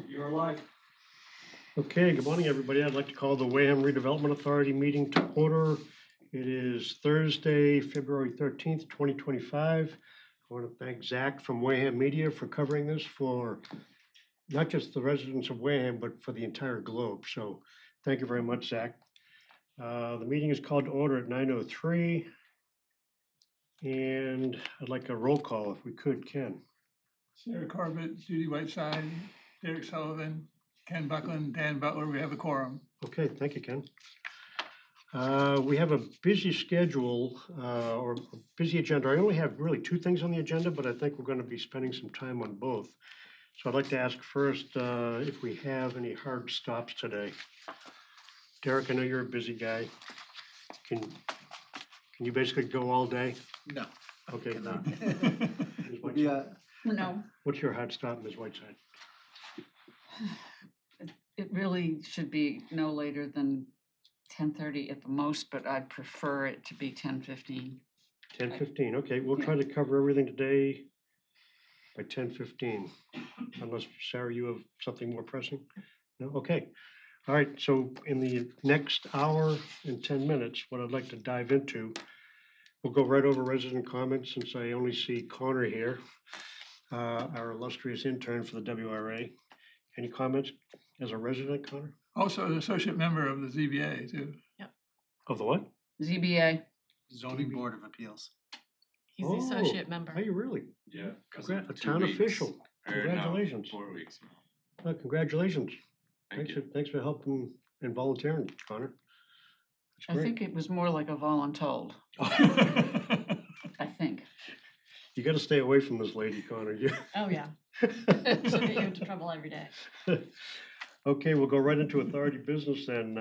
You're live. Okay, good morning, everybody. I'd like to call the Wareham Redevelopment Authority meeting to order. It is Thursday, February 13th, 2025. I want to thank Zach from Wareham Media for covering this for not just the residents of Wareham, but for the entire globe. So thank you very much, Zach. The meeting is called to order at 9:03. And I'd like a roll call if we could, Ken. Sarah Corbett, Judy Whiteside, Derek Sullivan, Ken Buckland, Dan Butler, we have a quorum. Okay, thank you, Ken. We have a busy schedule or a busy agenda. I only have really two things on the agenda, but I think we're going to be spending some time on both. So I'd like to ask first if we have any hard stops today. Derek, I know you're a busy guy. Can you basically go all day? No. Okay. Ms. Whiteside? Yeah. No, What's your hard stop, Ms. Whiteside? it really should be no later than 10:30 at the most, but I'd prefer it to be 10:15. 10:15. Okay, we'll Yeah. try to cover everything today by 10:15. Unless, Sarah, you have something more pressing? No? Okay. All right, so in the next hour and 10 minutes, what I'd like to dive into, we'll go right over resident comments since I only see Connor here, our illustrious intern for the WRA. Any comments as a resident, Connor? Also an associate member of the ZBA too. Of the what? ZBA, Zoning Board of Appeals. He's the associate Are member. you really? Yeah. A town official. Congratulations. 4 weeks. Congratulations. Thank you. Thanks for helping and volunteering, Connor. I think it was more like a voluntold, I think. You gotta stay away from this lady, Connor. Oh, yeah. She'll get you into trouble every day. Okay, we'll go right into authority business then.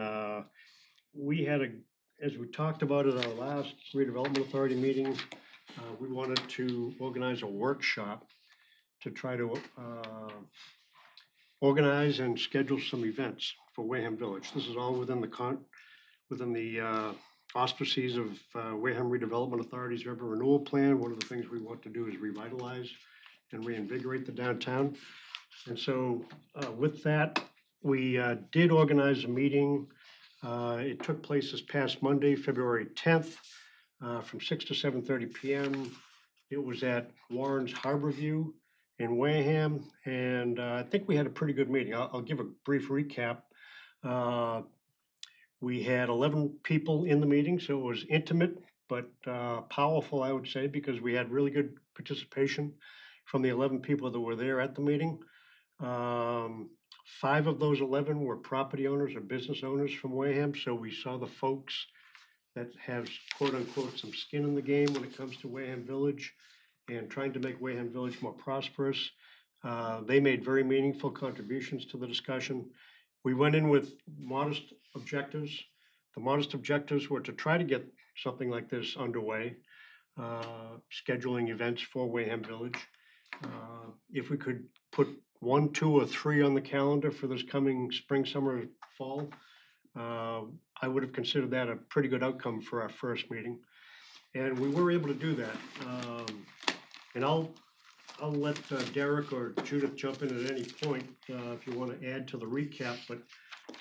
We had as we talked about at our last redevelopment authority meeting, we wanted to organize a workshop to try to organize and schedule some events for Wareham Village. This is all within the auspices of Wareham Redevelopment Authority's Urban Renewal Plan. One of the things we want to do is revitalize and reinvigorate the downtown. And so with that, we did organize a meeting. It took place this past Monday, February 10th, from 6 to 7:30 p.m. It was at Warren's Harborview in Wareham, and I think we had a pretty good meeting. I'll give a brief recap. We had 11 people in the meeting, so it was intimate but powerful, I would say, because we had really good participation from the 11 people that were there at the meeting. 5 of those 11 were property owners or business owners from Wareham, so we saw the folks that have quote unquote some skin in the game when it comes to Wareham Village and trying to make Wareham Village more prosperous. They made very meaningful contributions to the discussion. We went in with modest objectives. The modest objectives were to try to get something like this underway, scheduling events for Wareham Village. If we could put 1, 2, or 3 on the calendar for this coming spring, summer, fall, I would have considered that a pretty good outcome for our first meeting. And we were able to do that. And I'll let Derek or Judith jump in at any point if you want to add to the recap, but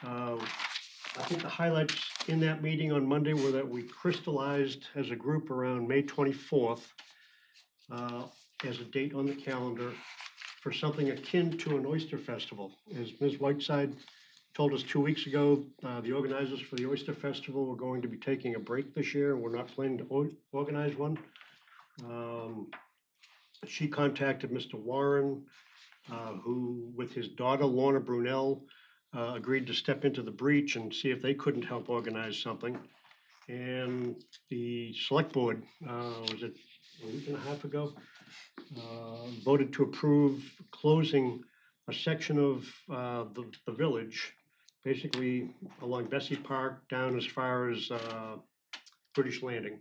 I think the highlights in that meeting on Monday were that we crystallized as a group around May 24th as a date on the calendar for something akin to an oyster festival. As Ms. Whiteside told us 2 weeks ago, the organizers for the Oyster Festival were going to be taking a break this year, and we're not planning to organize one. She contacted Mr. Warren, who, with his daughter Lorna Brunel, agreed to step into the breach and see if they couldn't help organize something. And the select board, was it a week and a half ago, voted to approve closing a section of the village, basically along Bessie Park down as far as British Landing,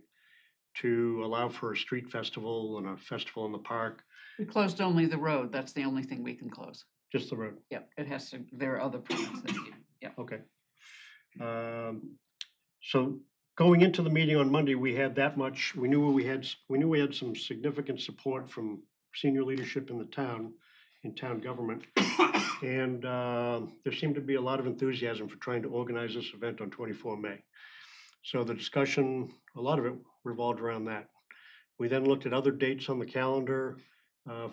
to allow for a street festival and a festival in the park. We closed only the road. That's the only thing we can close. Just the road. Yep, it has to, there are other permits that need, yep. Okay. So going into the meeting on Monday, we had that much. We knew we had some significant support from senior leadership in the town in town government. And there seemed to be a lot of enthusiasm for trying to organize this event on 24 May. So the discussion, a lot of it revolved around that. We then looked at other dates on the calendar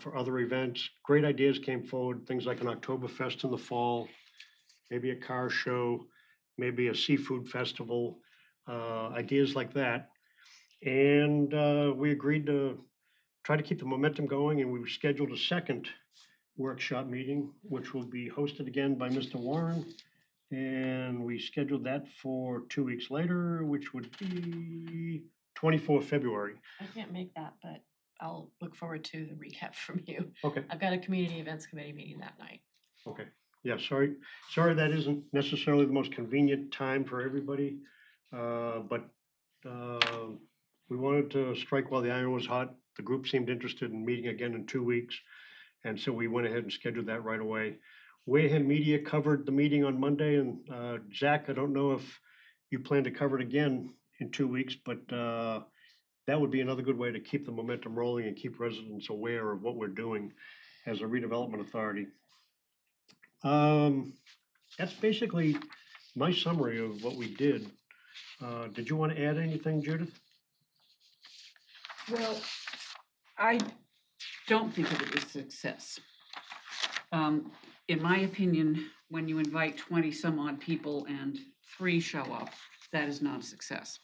for other events. Great ideas came forward, things like an Oktoberfest in the fall, maybe a car show, maybe a seafood festival, ideas like that. And we agreed to try to keep the momentum going, and we've scheduled a second workshop meeting, which will be hosted again by Mr. Warren. And we scheduled that for 2 weeks later, which would be 24 February. I can't make that, but I'll look forward to the recap from you. Okay, I've got a community events committee meeting that night. okay. Yeah, sorry that isn't necessarily the most convenient time for everybody. But we wanted to strike while the iron was hot. The group seemed interested in meeting again in 2 weeks. And so we went ahead and scheduled that right away. Wareham Media covered the meeting on Monday, and Zach, I don't know if you plan to cover it again in 2 weeks, but that would be another good way to keep the momentum rolling and keep residents aware of what we're doing as a redevelopment authority. That's basically my summary of what we did. Did you want to add anything, Judith? Well, I don't think of it as success. In my opinion, when you invite 20 some odd people and 3 show up, that is not a success.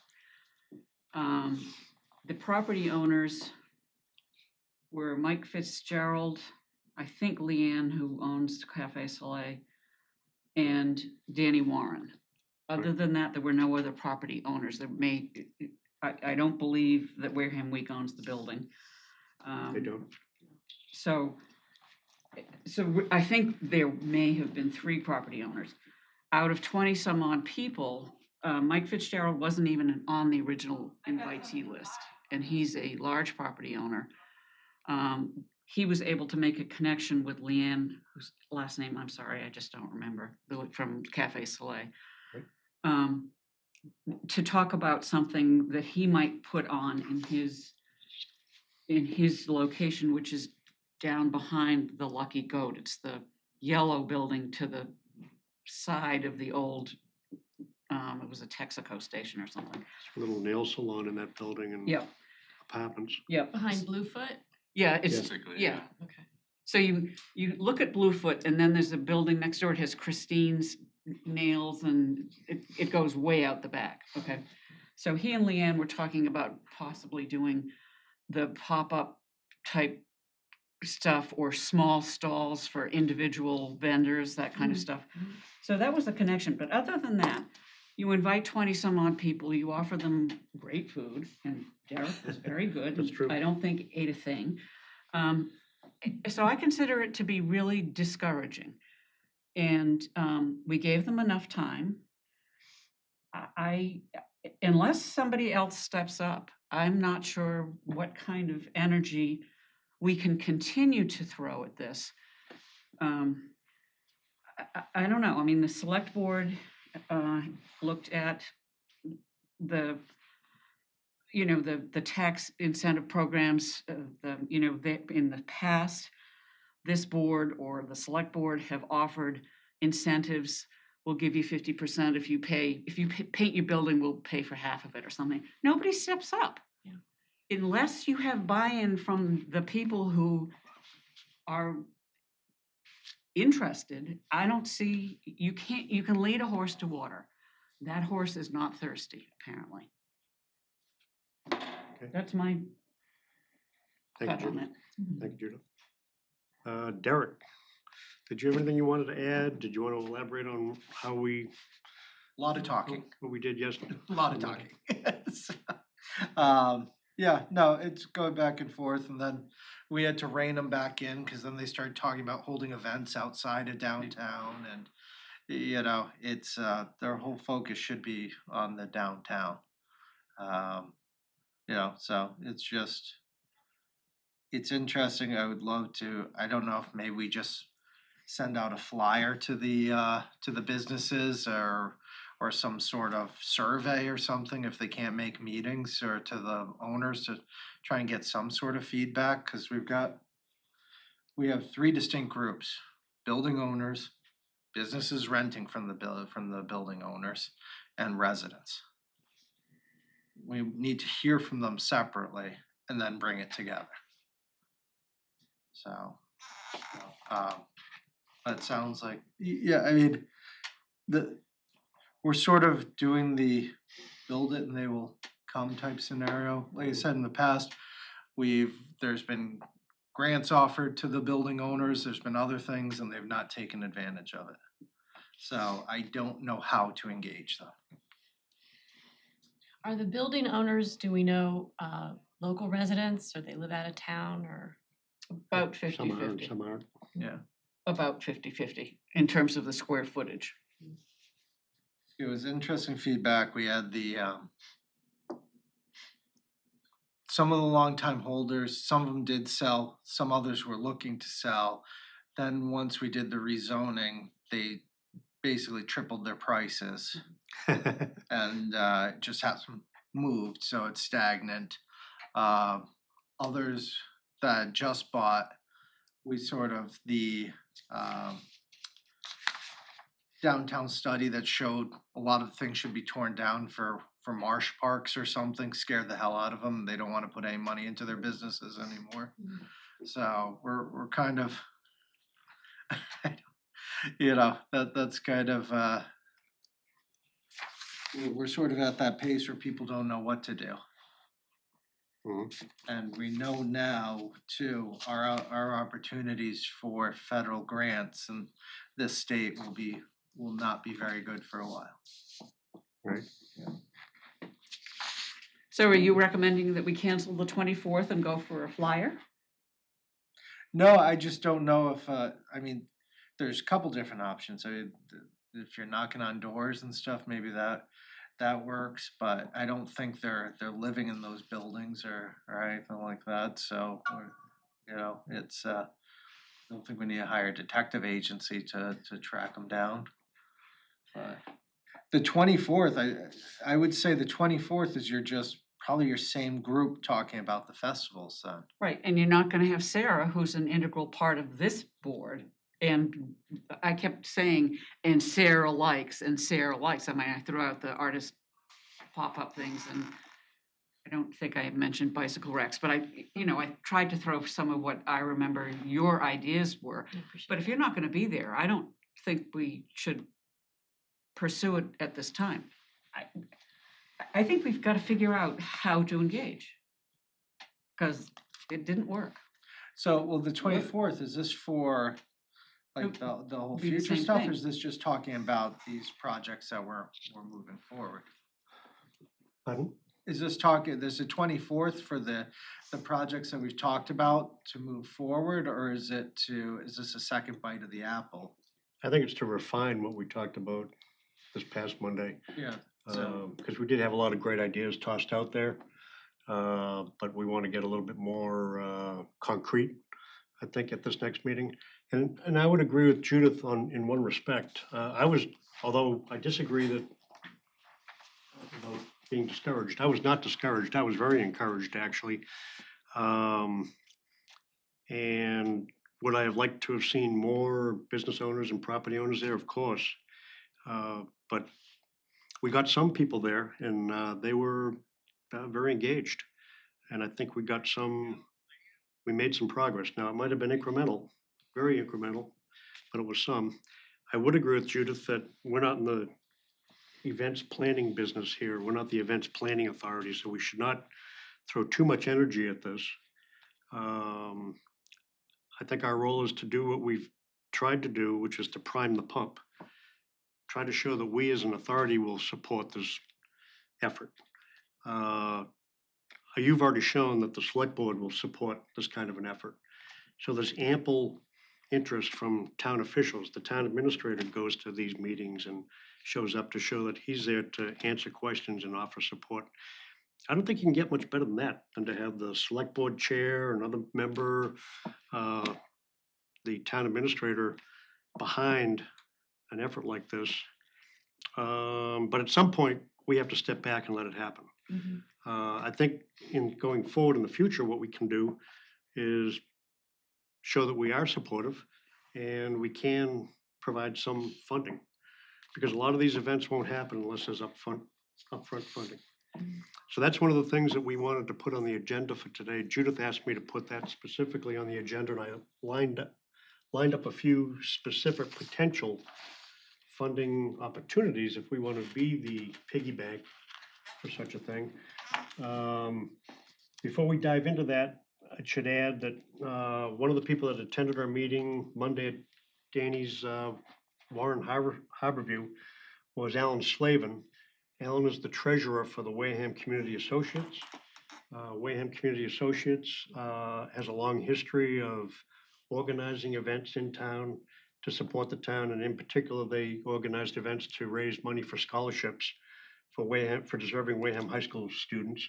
The property owners were Mike Fitzgerald, I think Leanne, who owns Cafe Soleil, and Danny Warren. Other than that, there were no other property owners. I don't believe that Wareham Week owns the building. They don't. So I think there may have been 3 property owners. Out of 20 some odd people, Mike Fitzgerald wasn't even on the original invitee list, and he's a large property owner. He was able to make a connection with Leanne, whose last name, I'm sorry, I just don't remember, from Cafe Soleil, to talk about something that he might put on in his location, which is down behind the Lucky Goat. It's the yellow building to the side of the old, it was a Texaco station or something. A little nail salon in that building and Yep, apartments. yep. Behind Bluefoot? Yeah, it's, Basically, yeah. Okay. So you look at Bluefoot, and then there's a building next door. It has Christine's nails, and it goes way out the back, okay? So he and Leanne were talking about possibly doing the pop-up type stuff or small stalls for individual vendors, that kind of stuff. So that was the connection, but other than that, you invite 20 some odd people, you offer them great food, and Derek was very good. That's true. I don't think ate a thing. So I consider it to be really discouraging. And we gave them enough time. Unless somebody else steps up, I'm not sure what kind of energy we can continue to throw at this. I don't know. I mean, the select board looked at the tax incentive programs. In the past, this board or the select board have offered incentives. We'll give you 50% if you paint your building, we'll pay for half of it or something. Nobody steps up. Yeah. Unless you have buy-in from the people who are interested, I don't see, you can lead a horse to water. That horse is not thirsty, apparently. Okay. That's my Thank cut you, on Judith. it. Thank you, Judith. Derek, did you have anything you wanted to add? Did you want to elaborate on how we? A lot of talking. What we did yesterday? A lot of talking. Yeah, no, it's going back and forth, and then we had to rein them back in because then they started talking about holding events outside of downtown, and it's their whole focus should be on the downtown. So it's interesting. I would love to. I don't know if maybe we just send out a flyer to the businesses or some sort of survey or something if they can't make meetings, or to the owners to try and get some sort of feedback, because we've got we have three distinct groups: building owners, businesses renting from the building owners, and residents. We need to hear from them separately and then bring it together. So, that sounds like, yeah, I mean, we're sort of doing the build it and they will come type scenario. Like I said in the past, there's been grants offered to the building owners, there's been other things, and they've not taken advantage of it. So I don't know how to engage them. Are the building owners, do we know, local residents, or they live out of town, or? About Some are and 50-50. some aren't. Yeah. About 50-50 in terms of the square footage. It was interesting feedback. We had some of the longtime holders, some of them did sell, some others were looking to sell. Then once we did the rezoning, they basically tripled their prices and just hasn't moved, so it's stagnant. Others that just bought, we sort of the downtown study that showed a lot of things should be torn down for marsh parks or something, scared the hell out of them. They don't want to put any money into their businesses anymore. So we're kind of, that's kind of, we're sort of at that pace where people don't know what to do. Mhm. And we know now too, our opportunities for federal grants in this state will not be very good for a while. Right. So are you recommending that we cancel the 24th and go for a flyer? No, I just don't know if, I mean, there's a couple different options. I mean, if you're knocking on doors and stuff, maybe that works, but I don't think they're living in those buildings or anything like that. So, it's, I don't think we need to hire a detective agency to track them down. But the 24th, I would say the 24th is probably your same group talking about the festivals then. Right, and you're not gonna have Sarah, who's an integral part of this board. And I kept saying, and Sarah likes, and Sarah likes. I mean, I threw out the artist pop-up things, and I don't think I mentioned bicycle racks, but I tried to throw some of what I remember your ideas were. I appreciate But if you're not gonna be there, I don't think we should pursue it at this time. I think we've gotta figure out how to engage. Cause it didn't work. So, well, the 24th, is this for like the whole Be the future same stuff, thing. or is this just talking about these projects that we're moving forward? Pardon? Is this talking, there's a 24th for the projects that we've talked about to move forward, or is this a second bite of the apple? I think it's to refine what we talked about this past Monday. Yeah, so, Because we did have a lot of great ideas tossed out there. But we want to get a little bit more concrete, I think, at this next meeting. And I would agree with Judith in one respect. Although I disagree that about being discouraged. I was not discouraged. I was very encouraged, actually. And would I have liked to have seen more business owners and property owners there? Of course. But we got some people there, and they were very engaged. And I think we made some progress. Now, it might have been incremental, very incremental, but it was some. I would agree with Judith that we're not in the events planning business here. We're not the events planning authority, so we should not throw too much energy at this. I think our role is to do what we've tried to do, which is to prime the pump. Try to show that we as an authority will support this effort. You've already shown that the select board will support this kind of an effort. So there's ample interest from town officials. The town administrator goes to these meetings and shows up to show that he's there to answer questions and offer support. I don't think you can get much better than that, than to have the select board chair, another member, the town administrator behind an effort like this. But at some point, we have to step back and let it happen. Mhm. I think in going forward in the future, what we can do is show that we are supportive and we can provide some funding. Because a lot of these events won't happen unless there's upfront funding. So that's one of the things that we wanted to put on the agenda for today. Judith asked me to put that specifically on the agenda, and I lined up a few specific potential funding opportunities if we want to be the piggy bank for such a thing. Before we dive into that, I should add that one of the people that attended our meeting Monday at Danny's Warren Harborview was Alan Slavin. Alan is the treasurer for the Wareham Community Associates. Wareham Community Associates has a long history of organizing events in town to support the town, and in particular, they organized events to raise money for scholarships for deserving Wareham High School students.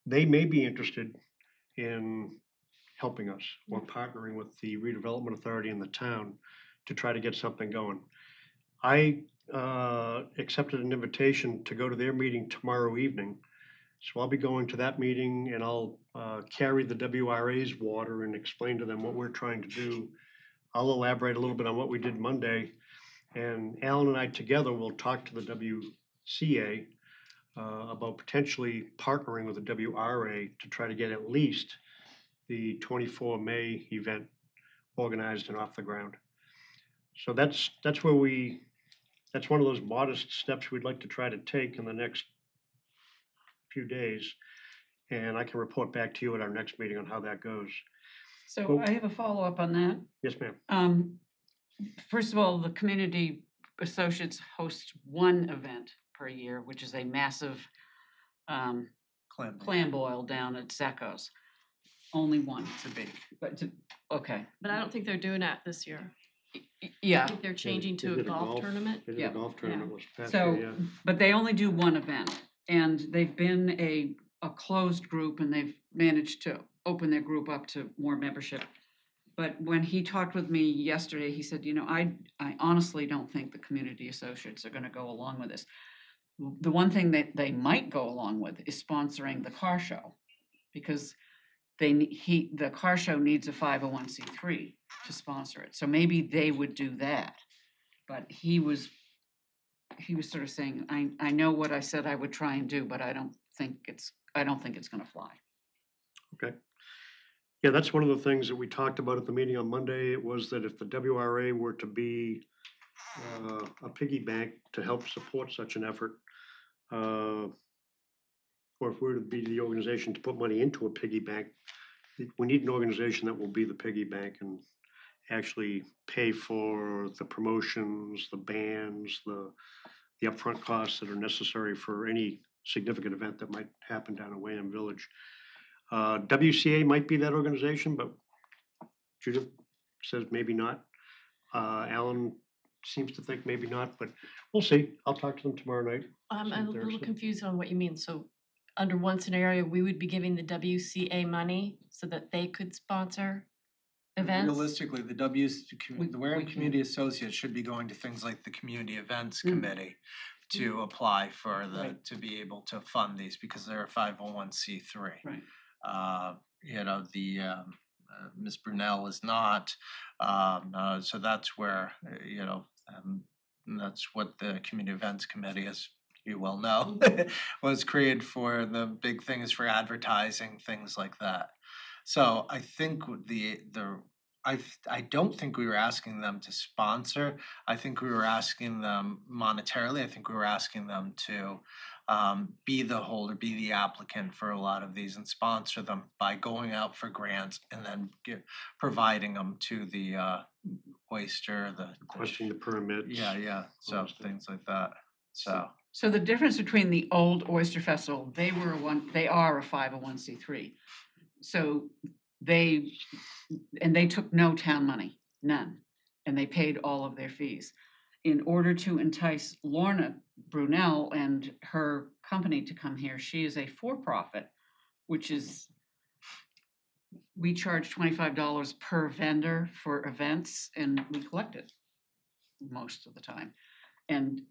They may be interested in helping us or partnering with the Redevelopment Authority in the town to try to get something going. I accepted an invitation to go to their meeting tomorrow evening. So I'll be going to that meeting and I'll carry the WRA's water and explain to them what we're trying to do. I'll elaborate a little bit on what we did Monday. And Alan and I together will talk to the WCA about potentially partnering with the WRA to try to get at least the 24 May event organized and off the ground. So that's one of those modest steps we'd like to try to take in the next few days. And I can report back to you at our next meeting on how that goes. So I have a follow-up on that. Yes, ma'am. First of all, the community associates host one event per year, which is a massive clam boil down at Sacco's. Only one. It's a big. Okay. But I don't think they're doing that this year. I Yeah. think they're changing They to a did golf tournament. They did Yeah, a golf tournament was past So, year, yeah. but they only do one event, and they've been a closed group, and they've managed to open their group up to more membership. But when he talked with me yesterday, he said, I honestly don't think the community associates are gonna go along with this. The one thing that they might go along with is sponsoring the car show, because the car show needs a 501c3 to sponsor it. So maybe they would do that. But he was sort of saying, I know what I said I would try and do, but I don't think it's gonna fly. Okay. Yeah, that's one of the things that we talked about at the meeting on Monday. It was that if the WRA were to be a piggy bank to help support such an effort, or if we were to be the organization to put money into a piggy bank, we need an organization that will be the piggy bank and actually pay for the promotions, the bands, the upfront costs that are necessary for any significant event that might happen down in Wareham Village. WCA might be that organization, but Judith says maybe not. Alan seems to think maybe not, but we'll see. I'll talk to them tomorrow night. I'm See a if they're little so- confused on what you mean. So under one scenario, we would be giving the WCA money so that they could sponsor events? Realistically, the Wareham can- Community Associates should be going to things like the Community Events Committee to apply for Right. to be able to fund these because they're a 501c3. Right. Ms. Brunel is not, so that's where, that's what the Community Events Committee, as you well know, was created for. The big thing is for advertising, things like that. So I think I don't think we were asking them to sponsor. I think we were asking them monetarily. I think we were asking them to be the holder, be the applicant for a lot of these and sponsor them by going out for grants and then providing them to the oyster, Requesting the permits. yeah. So those things. things like that. So the difference between the old Oyster Festival, they are a 501c3. So they took no town money, none, and they paid all of their fees. In order to entice Lorna Brunel and her company to come here, she is a for-profit, which is, we charge $25 per vendor for events, and we collect it most of the time. And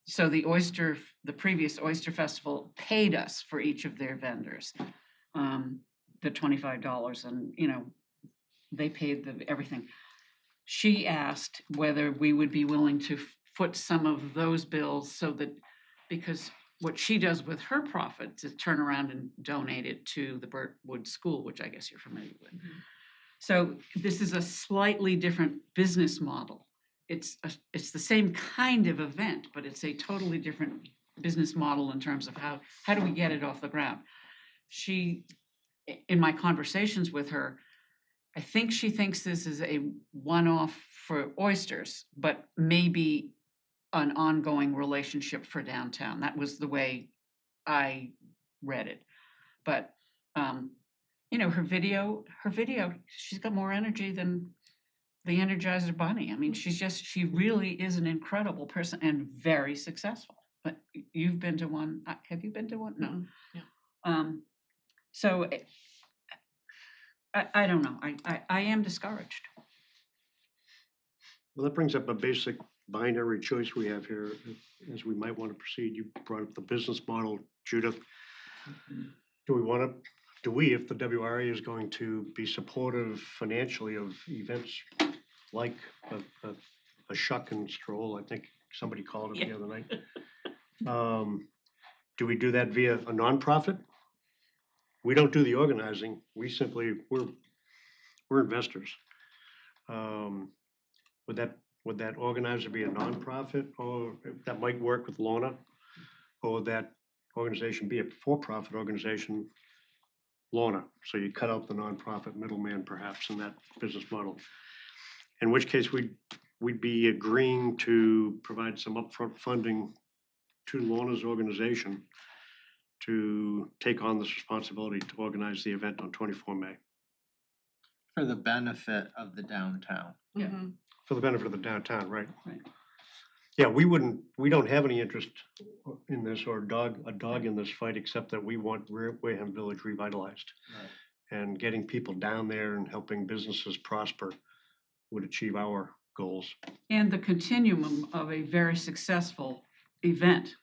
so the previous Oyster Festival paid us for each of their vendors. the $25 and, they paid the everything. She asked whether we would be willing to foot some of those bills so that, because what she does with her profits is turn around and donate it to the Birtwood School, which I guess you're familiar with. So this is a slightly different business model. It's the same kind of event, but it's a totally different business model in terms of how do we get it off the ground. She, in my conversations with her, I think she thinks this is a one-off for oysters, but maybe an ongoing relationship for downtown. That was the way I read it. But her video, she's got more energy than the Energizer Bunny. I mean, she really is an incredible person and very successful. But you've been to one, have you been to one? No. Yeah. So I don't know, I am discouraged. Well, that brings up a basic binary choice we have here, as we might want to proceed. You brought up the business model, Judith. Do we, if the WRA is going to be supportive financially of events like a shuck and stroll, I think somebody called it the other night. Do we do that via a nonprofit? We don't do the organizing. We simply, we're investors. Would that organizer be a nonprofit, or that might work with Lorna? Or would that organization be a for-profit organization, Lorna? So you cut out the nonprofit middleman perhaps in that business model. In which case we'd be agreeing to provide some upfront funding to Lorna's organization to take on this responsibility to organize the event on 24 May. For the benefit of the downtown. Yeah. Mhm. For the benefit of the downtown, right? Right. Yeah, we don't have any interest in this or a dog in this fight, except that we want Wareham Village revitalized. Right. And getting people down there and helping businesses prosper would achieve our goals. And the continuum of a very successful event.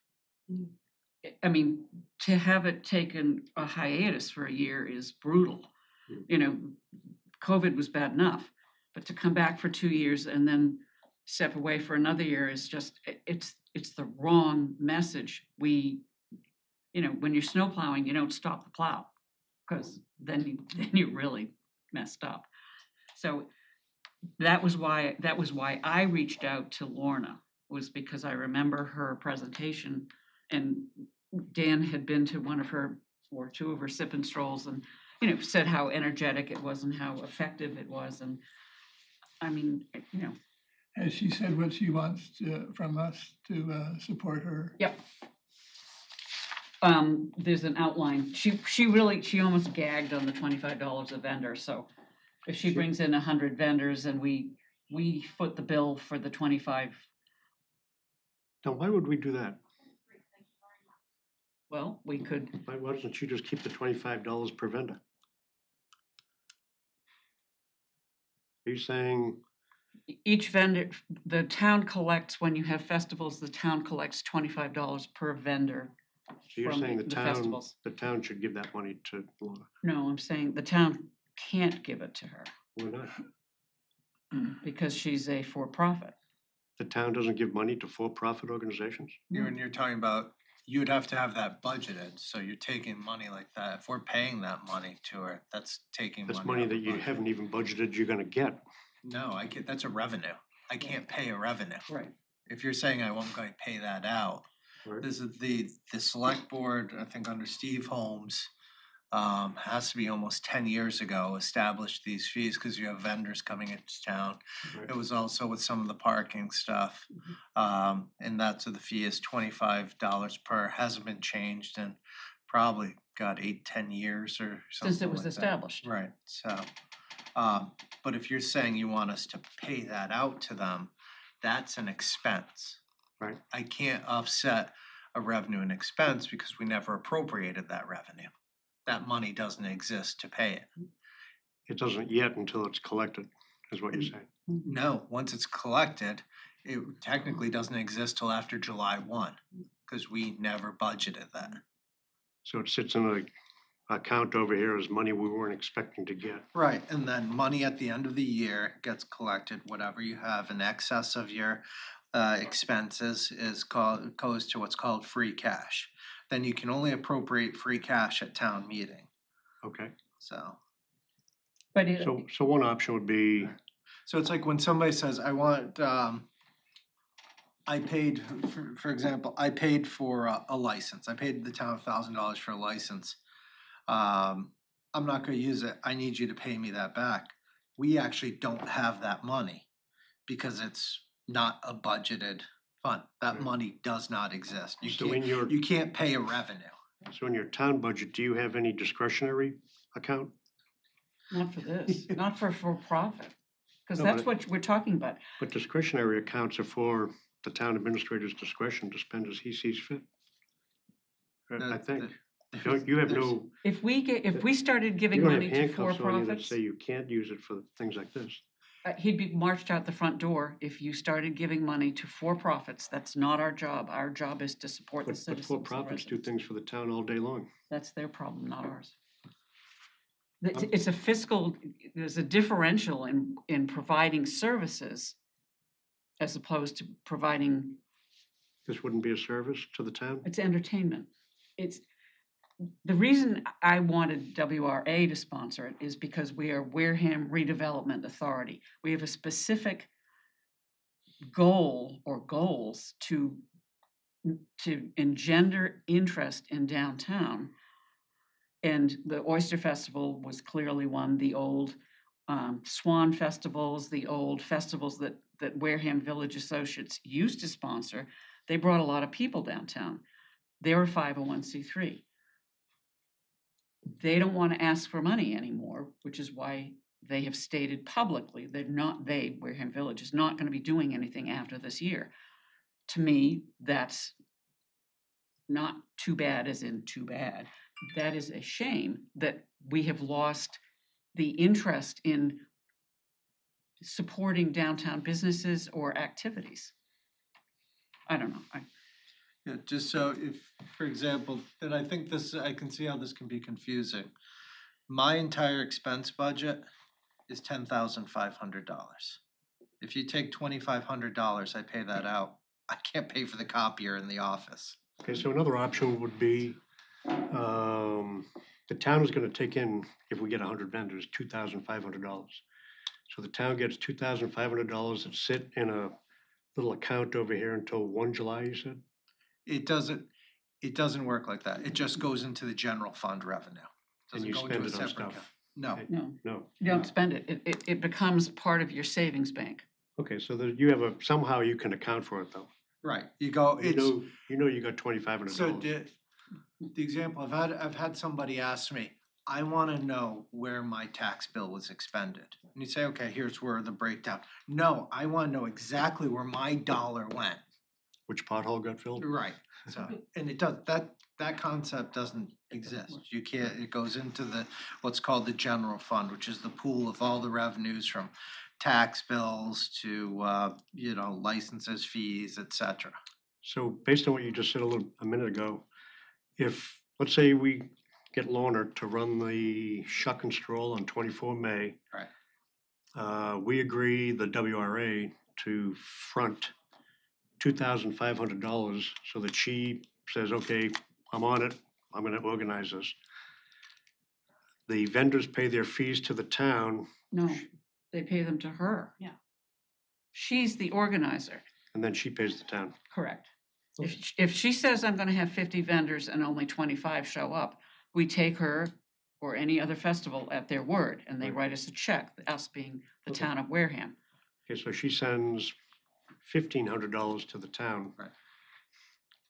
I mean, to have it taken a hiatus for a year is brutal. COVID was bad enough, but to come back for 2 years and then step away for another year is just, it's the wrong message. When you're snow plowing, you don't stop the plow, because then you really messed up. So that was why I reached out to Lorna, was because I remember her presentation, and Dan had been to one of her or two of her sip and strolls, and said how energetic it was and how effective it was. And I mean, Has she said what she wants from us to support her? Yep. There's an outline. She almost gagged on the $25 a vendor. So if she brings in 100 vendors and we foot the bill for the 25, Now, why would we do that? well, we could. Why doesn't she just keep the $25 per vendor? Are you saying, Each vendor, the town collects, when you have festivals, the town collects $25 per vendor. so you're from saying the festivals. the town should give that money to Lorna? No, I'm saying the town can't give it to her Why not? because she's a for-profit. The town doesn't give money to for-profit organizations? When you're talking about, you'd have to have that budgeted, so you're taking money like that. If we're paying that money to her, that's taking money. That's money out that of you budget. haven't even budgeted you're gonna get. No, that's a revenue. I can't pay a revenue. Right. If you're saying I won't go pay that out, Right. this is the select board, I think under Steve Holmes, has to be almost 10 years ago, established these fees because you have vendors coming into town. Right. It was also with some of the parking stuff. And that's what the fee is, $25 per, hasn't been changed in probably, 8-10 years or something Since it was like that. established. Right, so, but if you're saying you want us to pay that out to them, that's an expense. Right. I can't offset a revenue and expense because we never appropriated that revenue. That money doesn't exist to pay it. It doesn't yet until it's collected, is what you're saying. No, once it's collected, it technically doesn't exist till after July 1, because we never budgeted that. So it sits in account over here is money we weren't expecting to get. Right, and then money at the end of the year gets collected, whatever you have in excess of your expenses is called, goes to what's called free cash. Then you can only appropriate free cash at town meeting, Okay, so. But it, so one option would be, So it's like when somebody says, I want, I paid, for example, I paid for a license, I paid the town $1,000 for a license. I'm not gonna use it, I need you to pay me that back. We actually don't have that money because it's not a budgeted fund. That Right. money does not exist. so in your, You can't pay a revenue. so in your town budget, do you have any discretionary account? not for this, not for profit, because No, that's but- what we're talking about. But discretionary accounts are for the town administrator's discretion to spend as he sees fit. I think. You have no, If we started giving you don't have money to handcuffs on you that for-profits, say you can't use it for things like this. he'd be marched out the front door if you started giving money to for-profits. That's not our job. Our job is to support the But citizens. and for-profits do residents. things for the town all day long. That's their problem, not ours. It's a fiscal, there's a differential in providing services as opposed to providing, This wouldn't be a service to the town? it's entertainment. It's, the reason I wanted WRA to sponsor it is because we are Wareham Redevelopment Authority. We have a specific goal or goals to engender interest in downtown. And the Oyster Festival was clearly one, the old Swan festivals, the old festivals that Wareham Village Associates used to sponsor. They brought a lot of people downtown. They're a 501c3. They don't want to ask for money anymore, which is why they have stated publicly Wareham Village is not going to be doing anything after this year. To me, that's not too bad as in too bad. That is a shame that we have lost the interest in supporting downtown businesses or activities. I don't know. Yeah, just so if, for example, and I think this, I can see how this can be confusing. My entire expense budget is $10,500. If you take $2,500, I pay that out. I can't pay for the copier in the office. Okay, so another option would be, the town is gonna take in, if we get 100 vendors, $2,500. So the town gets $2,500 that sit in a little account over here until 1 July, you said? It doesn't work like that. It just goes into the general fund revenue. And Doesn't you go into spend a it on separate stuff. account. No, Okay. No, No. you don't spend it. It becomes part of your savings bank. Okay, so you have somehow you can account for it though. right. You go, it's. You know you got $2,500. So the example, I've had somebody ask me, I wanna know where my tax bill was expended. And you say, okay, here's where the breakdown. No, I wanna know exactly where my dollar went. Which pothole got filled? Right, so, and it does, that concept doesn't exist. You can't, it goes into what's called the general fund, which is the pool of all the revenues from tax bills to, licenses, fees, et cetera. So based on what you just said a minute ago, if, let's say we get Lorna to run the shuck and stroll on 24 May. Right. We agree, the WRA, to front $2,500 so that she says, okay, I'm on it, I'm gonna organize this. The vendors pay their fees to the town, No, they pay them to her. Yeah. She's the organizer, and then she pays the town. correct. Okay. If she says I'm gonna have 50 vendors and only 25 show up, we take her or any other festival at their word, and they Right. write us a check, us being the Okay. town of Wareham. Okay, so she sends $1,500 to the town. Right.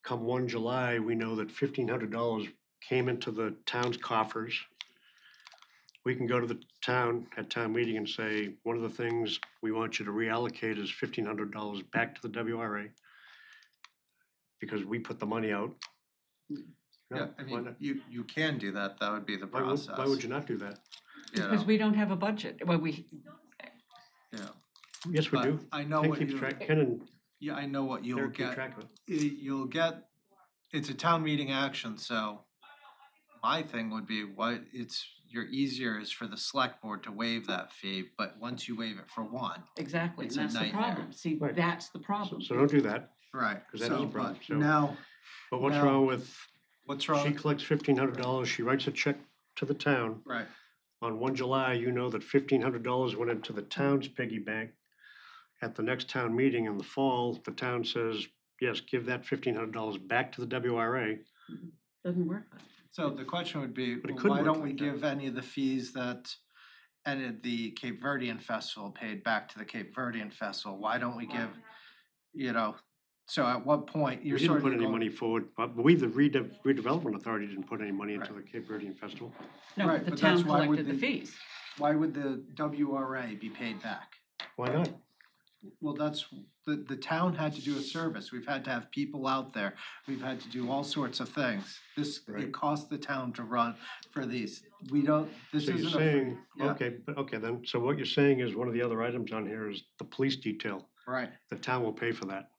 Come 1 July, we know that $1,500 came into the town's coffers. We can go to the town at town meeting and say, one of the things we want you to reallocate is $1,500 back to the WRA because we put the money out. No, Yeah, I why mean, not? you can do that, that would be the Why process. would you not do that? you Because know, we don't have a budget. Well, we, yeah. Yes, we But do. I know Ken what keeps you, track, Ken and yeah, I know what you'll Derek keep get. track of it. You'll get, it's a town meeting action, so my thing would be, your easier is for the select board to waive that fee, but once you waive it for one, Exactly, and It's a that's the nightmare. problem. See, Right. that's the problem. So don't do that, right, 'Cause that is a problem, but so- now, but what's Now- wrong with, what's she wrong? collects $1,500, she writes a check to the town. Right, On 1 July, you know that $1,500 went into the town's piggy bank. At the next town meeting in the fall, the town says, yes, give that $1,500 back to the WRA. Doesn't work. so the question would be, But it well, could why work don't we like that. give any of the fees that the Cape Verdean Festival paid back to the Cape Verdean Festival? Why don't we give, so at what point, you're We didn't sort of put any going- money forward, but we, the Redevelopment Authority, didn't put any money into Right. the Cape Verdean Festival. No, Right, but the but town that's why would collected the the- fees. Why would the WRA be paid back? Why not? Well, the town had to do a service. We've had to have people out there. We've had to do all sorts of things. Right. It costs the town to run for these. We don't, this So isn't you're a free, saying, yeah, okay then, so what you're saying is one of the other items on here is the police detail. right. The town will pay for that.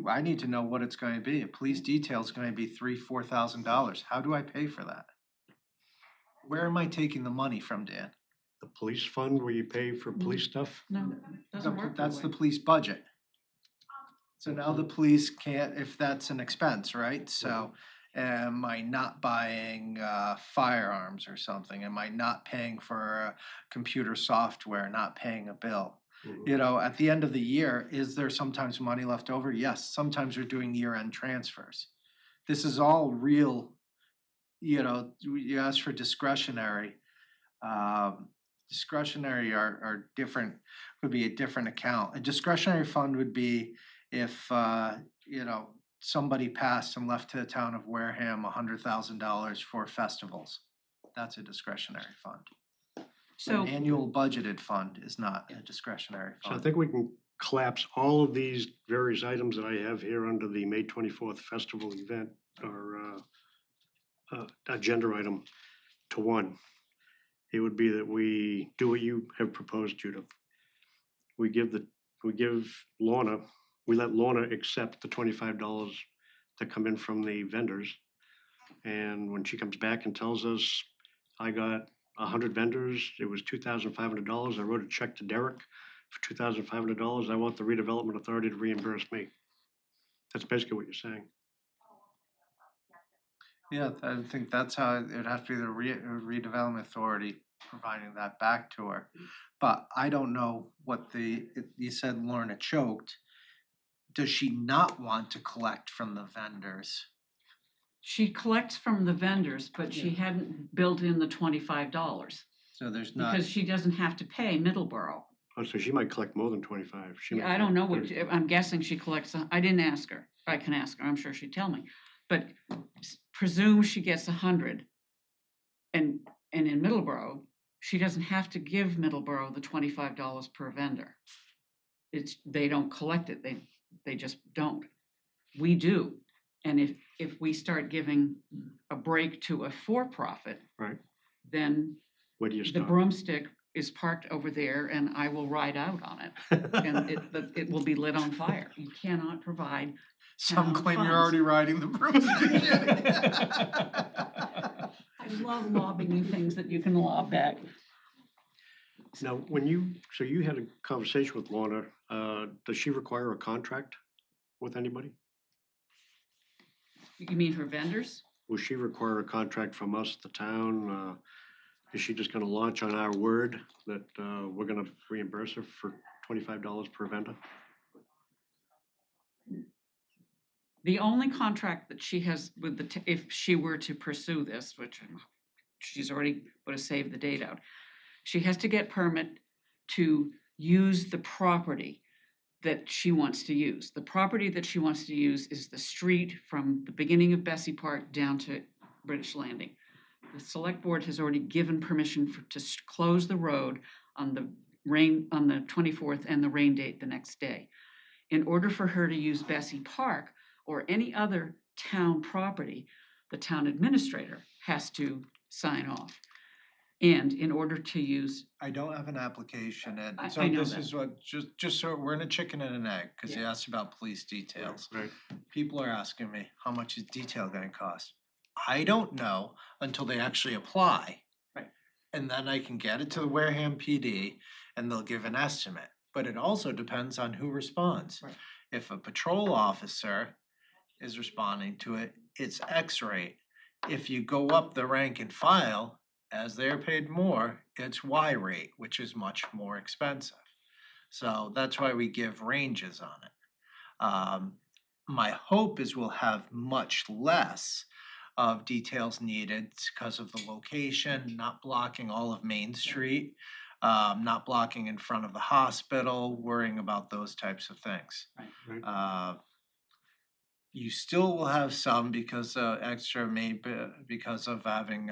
I need to know what it's going to be. A police detail is going to be $3,000-4,000. How do I pay for that? Where am I taking the money from, Dan? The police fund where you pay for police stuff? No, doesn't work that That's the way. police budget. So now the police can't, if that's an expense, right? So am I not buying firearms or something? Am I not paying for computer software, not paying a bill? Mhm. At the end of the year, is there sometimes money left over? Yes, sometimes we're doing year-end transfers. This is all real, you ask for discretionary. Discretionary are different, would be a different account. A discretionary fund would be if, somebody passed and left to the town of Wareham $100,000 for festivals. That's a discretionary fund. So, An annual budgeted fund is not a discretionary So I fund. think we can collapse all of these various items that I have here under the May 24th festival event or agenda item to one. It would be that we do what you have proposed, Judith. We give Lorna, we let Lorna accept the $25 that come in from the vendors. And when she comes back and tells us, I got 100 vendors, it was $2,500, I wrote a check to Derek for $2,500, I want the Redevelopment Authority to reimburse me. That's basically what you're saying. Yeah, I think that's how it'd have to be the redevelopment authority providing that back to her. But I don't know you said Lorna choked. Does she not want to collect from the vendors? she collects from the vendors, but she hadn't built in the $25 So there's not, because she doesn't have to pay Middleborough. Oh, so she might collect more than 25. She might I don't know collect what, 35. I'm guessing she collects, I didn't ask her. I can ask her, I'm sure she'd tell me. But presume she gets 100. And in Middleborough, she doesn't have to give Middleborough the $25 per vendor. They don't collect it, they just don't. We do. And if we start giving a break to a for-profit, Right. then Where do you the stop? broomstick is parked over there and I will ride out on it. And it will be lit on fire. You cannot provide. some town claim you're funds. already riding the broomstick. I love lobbing you things that you can lob back. Now, so you had a conversation with Lorna, does she require a contract with anybody? You mean her vendors? Will she require a contract from us, the town? Is she just gonna launch on our word that we're gonna reimburse her for $25 per vendor? The only contract that she has with if she were to pursue this, which she's already put a save the date out, she has to get permit to use the property that she wants to use. The property that she wants to use is the street from the beginning of Bessie Park down to British Landing. The select board has already given permission to close the road on the 24th and the rain date the next day. In order for her to use Bessie Park or any other town property, the town administrator has to sign off. And in order to use, I don't have an application, Ed. I So know this that. is what, just so we're in a chicken and an egg, because you Yeah. asked about police details. Right. People are asking me, how much is detail gonna cost? I don't know until they actually apply. Right. And then I can get it to the Wareham PD and they'll give an estimate. But it also depends on who responds. Right. If a patrol officer is responding to it, it's X rate. If you go up the rank and file, as they're paid more, it's Y rate, which is much more expensive. So that's why we give ranges on it. My hope is we'll have much less of details needed because of the location, not blocking all of Main Street, not blocking in front of the hospital, worrying about those types of things. Right. You still will have some because extra maybe because of having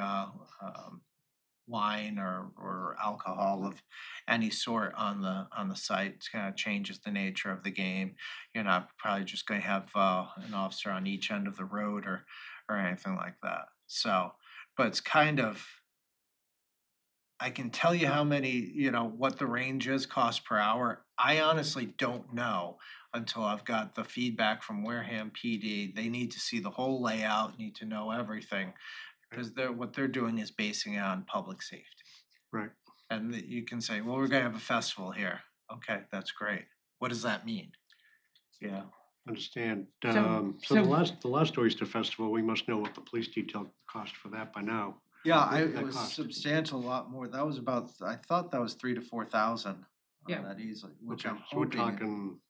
wine or alcohol of any sort on the site. Kind of changes the nature of the game. You're not probably just going to have an officer on each end of the road or anything like that. So, but it's kind of I can tell you how many, what the range is cost per hour. I honestly don't know until I've got the feedback from Wareham PD. They need to see the whole layout, need to know everything, because what they're doing is basing it on public safety. Right. And you can say, well, we're gonna have a festival here. Okay, that's great. What does that mean? Yeah. Understand. So- So the last Oyster Festival, we must know what the police detail cost for that by now. Yeah, What did it that was cost? substantial, a lot more. That was about, I thought that was 3,000 to 4,000. Yeah. That easily, which Okay, I'm so we're hoping. talking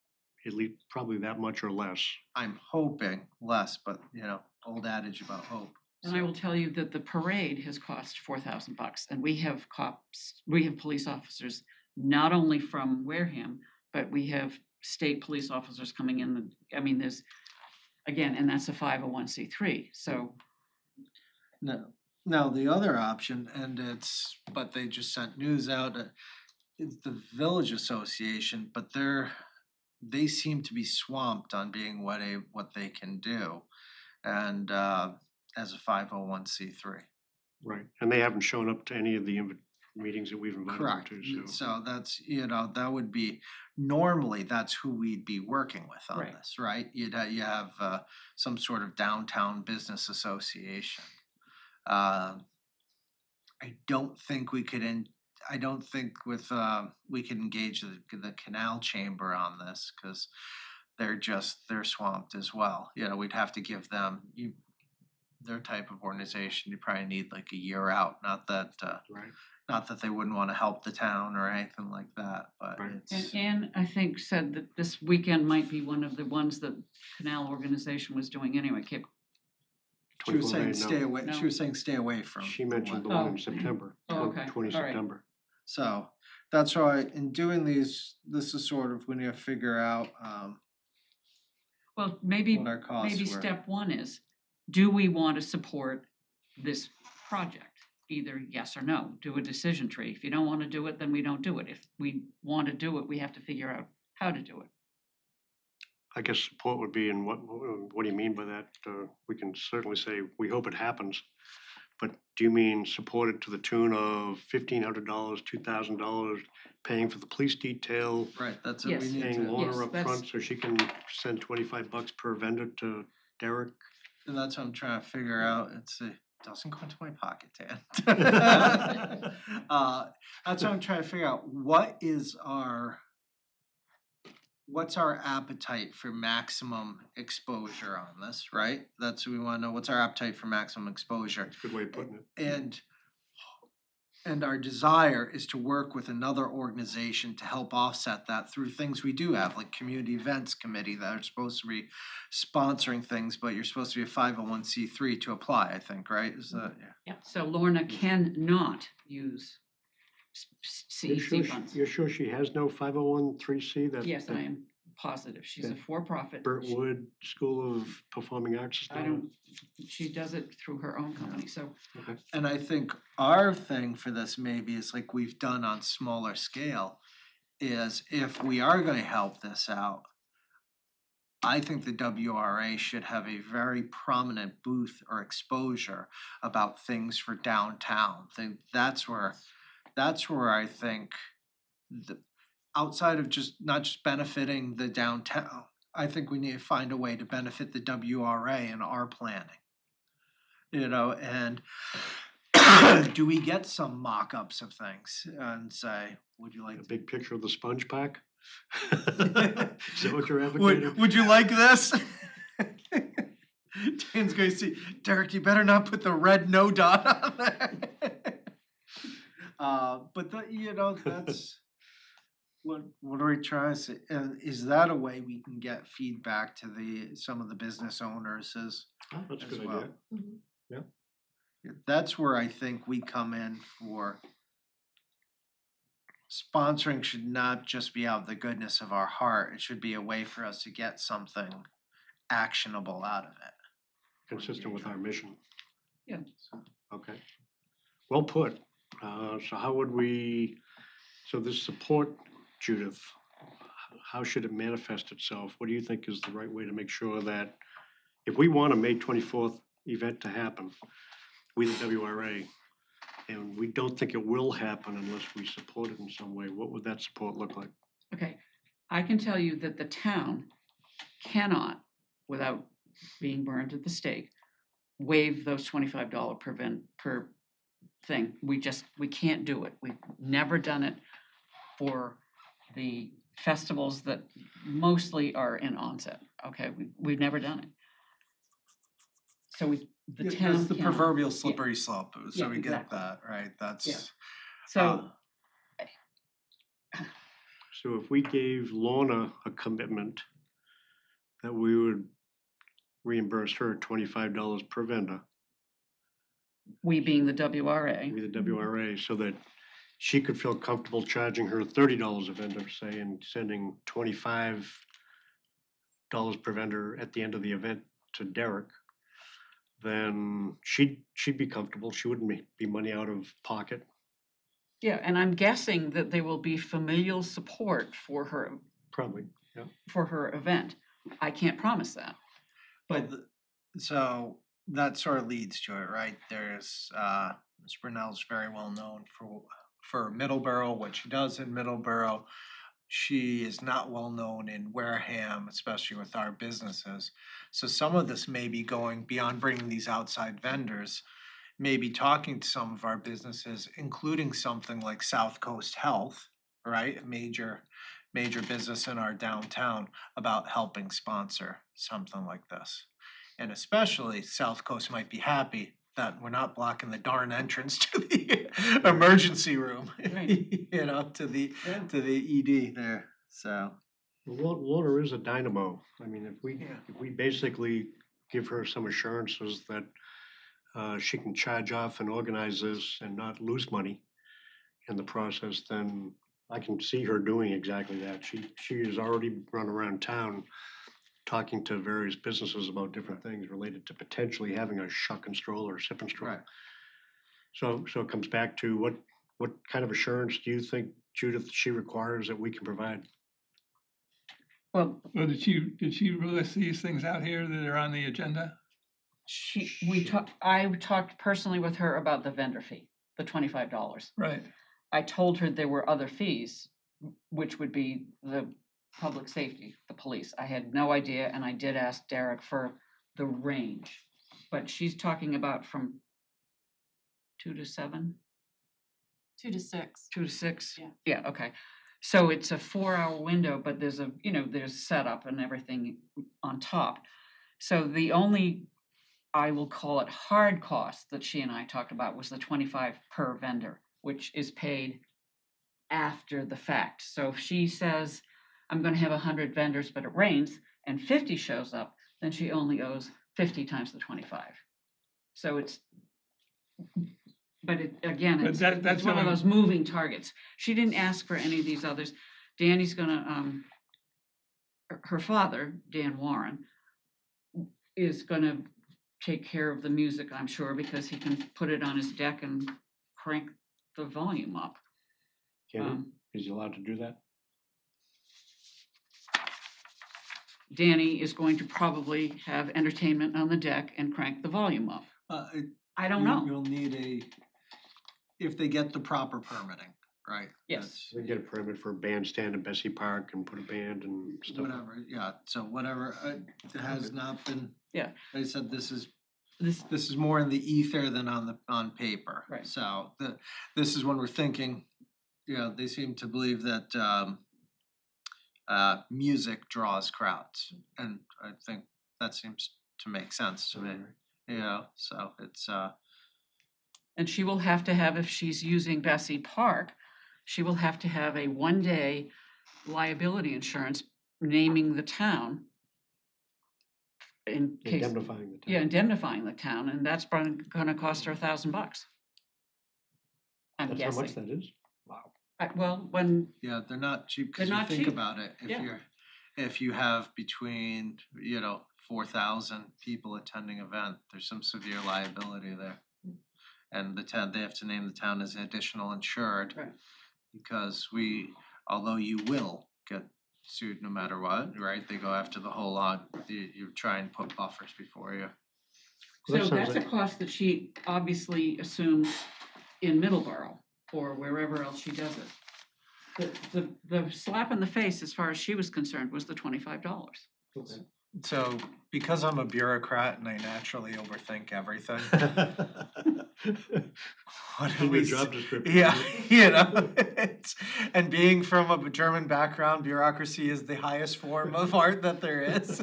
at least probably that much or less. I'm hoping less, but old adage about hope. And I will tell you that the parade has cost $4,000, and we have police officers, not only from Wareham, but we have state police officers coming in. I mean, there's, again, and that's a 501c3, so. No, now the other option, but they just sent news out, it's the Village Association, but they seem to be swamped on being what they can do. And as a 501c3. Right. And they haven't shown up to any of the meetings that we've invited them Correct. to, so. So that's, that would be, normally that's who we'd be working with on Right. this, right? You have some sort of downtown business association. I don't think we could I don't think we could engage the canal chamber on this because they're swamped as well. We'd have to give them their type of organization. You probably need like a year out. Not that Right. not that they wouldn't want to help the town or anything like that, but Right. it's And Anne, I think, said that this weekend might be one of the ones that Canal Organization was doing anyway. she was 24 saying days, no. stay away. No. She was saying stay away from. She the mentioned the one. one Oh. in September, Oh, okay. 20 All right. September. So that's why in doing these, this is sort of when you figure out Well, maybe what our costs were. step one is, do we want to support this project? Either yes or no, do a decision tree. If you don't want to do it, then we don't do it. If we want to do it, we have to figure out how to do it. I guess support would be, and what do you mean by that? We can certainly say, we hope it happens. But do you mean support it to the tune of $1,500, $2,000, paying for the police detail, Right, that's what we Yes. need paying to, Lorna Yes, up that's- front so she can send $25 per vendor to Derek? and that's what I'm trying to figure out. Doesn't go into my pocket, Dan. That's what I'm trying to figure out. What's our appetite for maximum exposure on this, right? That's what we want to know. What's our appetite for maximum exposure? That's a good way of putting it. And our desire is to work with another organization to help offset that through things we do have, like community events committee that are supposed to be sponsoring things, but you're supposed to be a 501c3 to apply, I think, right? Is that, yeah. Yeah, so Lorna cannot use CEC funds. You're sure she has no 501(c)(3) that? Yes, that I am positive. She's a Okay. for-profit. Burntwood School of Performing Arts is I doing? she does it through her own company, so. Okay. And I think our thing for this maybe is like we've done on smaller scale, is if we are gonna help this out, I think the WRA should have a very prominent booth or exposure about things for downtown. That's where I think outside of not just benefiting the downtown, I think we need to find a way to benefit the WRA in our planning. And do we get some mock-ups of things and say, would you like A big picture of the sponge pack? Is that what you're advocating? would you like this? Dan's going to see, Derek, you better not put the red no dot on there. But that's what are we trying to say? Is that a way we can get feedback to some of the business owners Oh, that's a as good well? idea. Mhm. That's where I think we come in for sponsoring should not just be out of the goodness of our heart. It should be a way for us to get something actionable out of it. Consistent with our mission. Yeah. Okay. Well put. So how would we, so this support, Judith, how should it manifest itself? What do you think is the right way to make sure that if we want a May 24th event to happen, we the WRA, and we don't think it will happen unless we support it in some way, what would that support look like? Okay, I can tell you that the town cannot, without being burned at the stake, waive those $25 per thing. We can't do it. We've never done it for the festivals that mostly are in onset, okay? We've never done it. So the town That's the cannot. proverbial slippery slope, so Yeah, we exactly. get that, right? That's So, So if we gave Lorna a commitment that we would reimburse her $25 per vendor, we being the WRA, we the WRA, so that she could feel comfortable charging her $30 a vendor, say, and sending $25 per vendor at the end of the event to Derek, then she'd be comfortable. She wouldn't be money out of pocket. yeah, and I'm guessing that there will be familial support for her Probably, yeah. for her event. I can't promise that. But so that sort of leads to it, right? There's Ms. Brunel's very well known for Middleborough, what she does in Middleborough. She is not well known in Wareham, especially with our businesses. So some of this may be going beyond bringing these outside vendors, maybe talking to some of our businesses, including something like South Coast Health, right? A major business in our downtown, about helping sponsor something like this. And especially South Coast might be happy that we're not blocking the darn entrance to the emergency room, Right. to the ED there. So Well, Lorna is a dynamo. I mean, if Yeah. we basically give her some assurances that she can charge off and organize this and not lose money in the process, then I can see her doing exactly that. She has already run around town talking to various businesses about different things related to potentially having a shuck and stroll or sip and stroll. Right. So it comes back to what kind of assurance do you think, Judith, she requires that we can provide? well, Well, did she list these things out here that are on the agenda? I talked personally with her about the vendor fee, the $25. Right. I told her there were other fees, which would be the public safety, the police. I had no idea, and I did ask Derek for the range. But she's talking about from 2 to 7, 2 to 6. 2 to 6? Yeah. Yeah, okay. So it's a 4-hour window, but there's setup and everything on top. So the only, I will call it hard cost that she and I talked about was the 25 per vendor, which is paid after the fact. So if she says, I'm going to have 100 vendors, but it rains and 50 shows up, then she only owes 50 times the 25. So it's, but again, But it's that's one of only- those moving targets. She didn't ask for any of these others. Danny's gonna, her father, Dan Warren, is gonna take care of the music, I'm sure, because he can put it on his deck and crank the volume up. Can he? Is he allowed to do that? Danny is going to probably have entertainment on the deck and crank the volume up. I don't know. You'll need if they get the proper permitting, right? Yes. We get a permit for a bandstand in Bessie Park and put a band and That's stuff. whatever, yeah, so whatever, it has not been. Yeah. They said this is This is more in the ether than on paper. Right. So this is when we're thinking, they seem to believe that music draws crowds, and I think that seems to make sense to me. So it's And she will have to have, if she's using Bessie Park, she will have to have a 1-day liability insurance naming the town in case, Indemnifying the town. yeah, indemnifying the town, and that's gonna cost her $1,000. I'm That's how much guessing. that is? Wow. Well, when, yeah, they're not cheap because They're you not think cheap. about it. Yeah. If you have between 4,000 people attending event, there's some severe liability there. And the town, they have to name the town as additional insured. Right. Because although you will get sued no matter what, right? They go after the whole lot. You try and put buffers before you. Well, that so sounds that's a like- cost that she obviously assumes in Middleborough or wherever else she does it. The slap in the face, as far as she was concerned, was the $25. Okay. So because I'm a bureaucrat and I naturally overthink everything, what do In we your s- job description. Yeah, isn't it? and being from a German background, bureaucracy is the highest form of art that there is.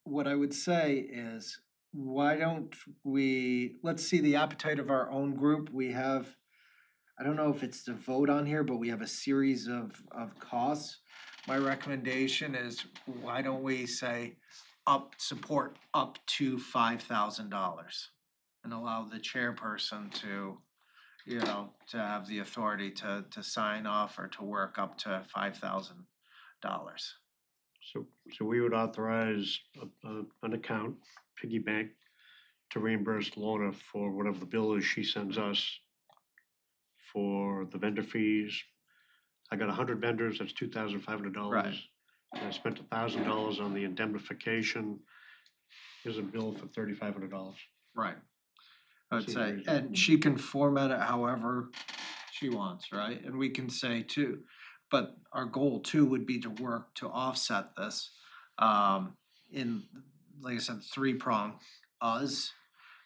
What I would say is, why don't let's see the appetite of our own group. We have, I don't know if it's to vote on here, but we have a series of costs. My recommendation is, why don't we say support up to $5,000 and allow the chairperson to, to have the authority to sign off or to work up to $5,000. So we would authorize an account, piggy bank, to reimburse Lorna for whatever the bill is she sends us for the vendor fees. I got 100 vendors, that's $2,500. Right. And I spent $1,000 on the indemnification. Here's a bill for $3,500. Right. I would Seems say, reasonable. and she can format it however she wants, right? And we can say too, but our goal too would be to work to offset this in, like I said, 3-prong. Us,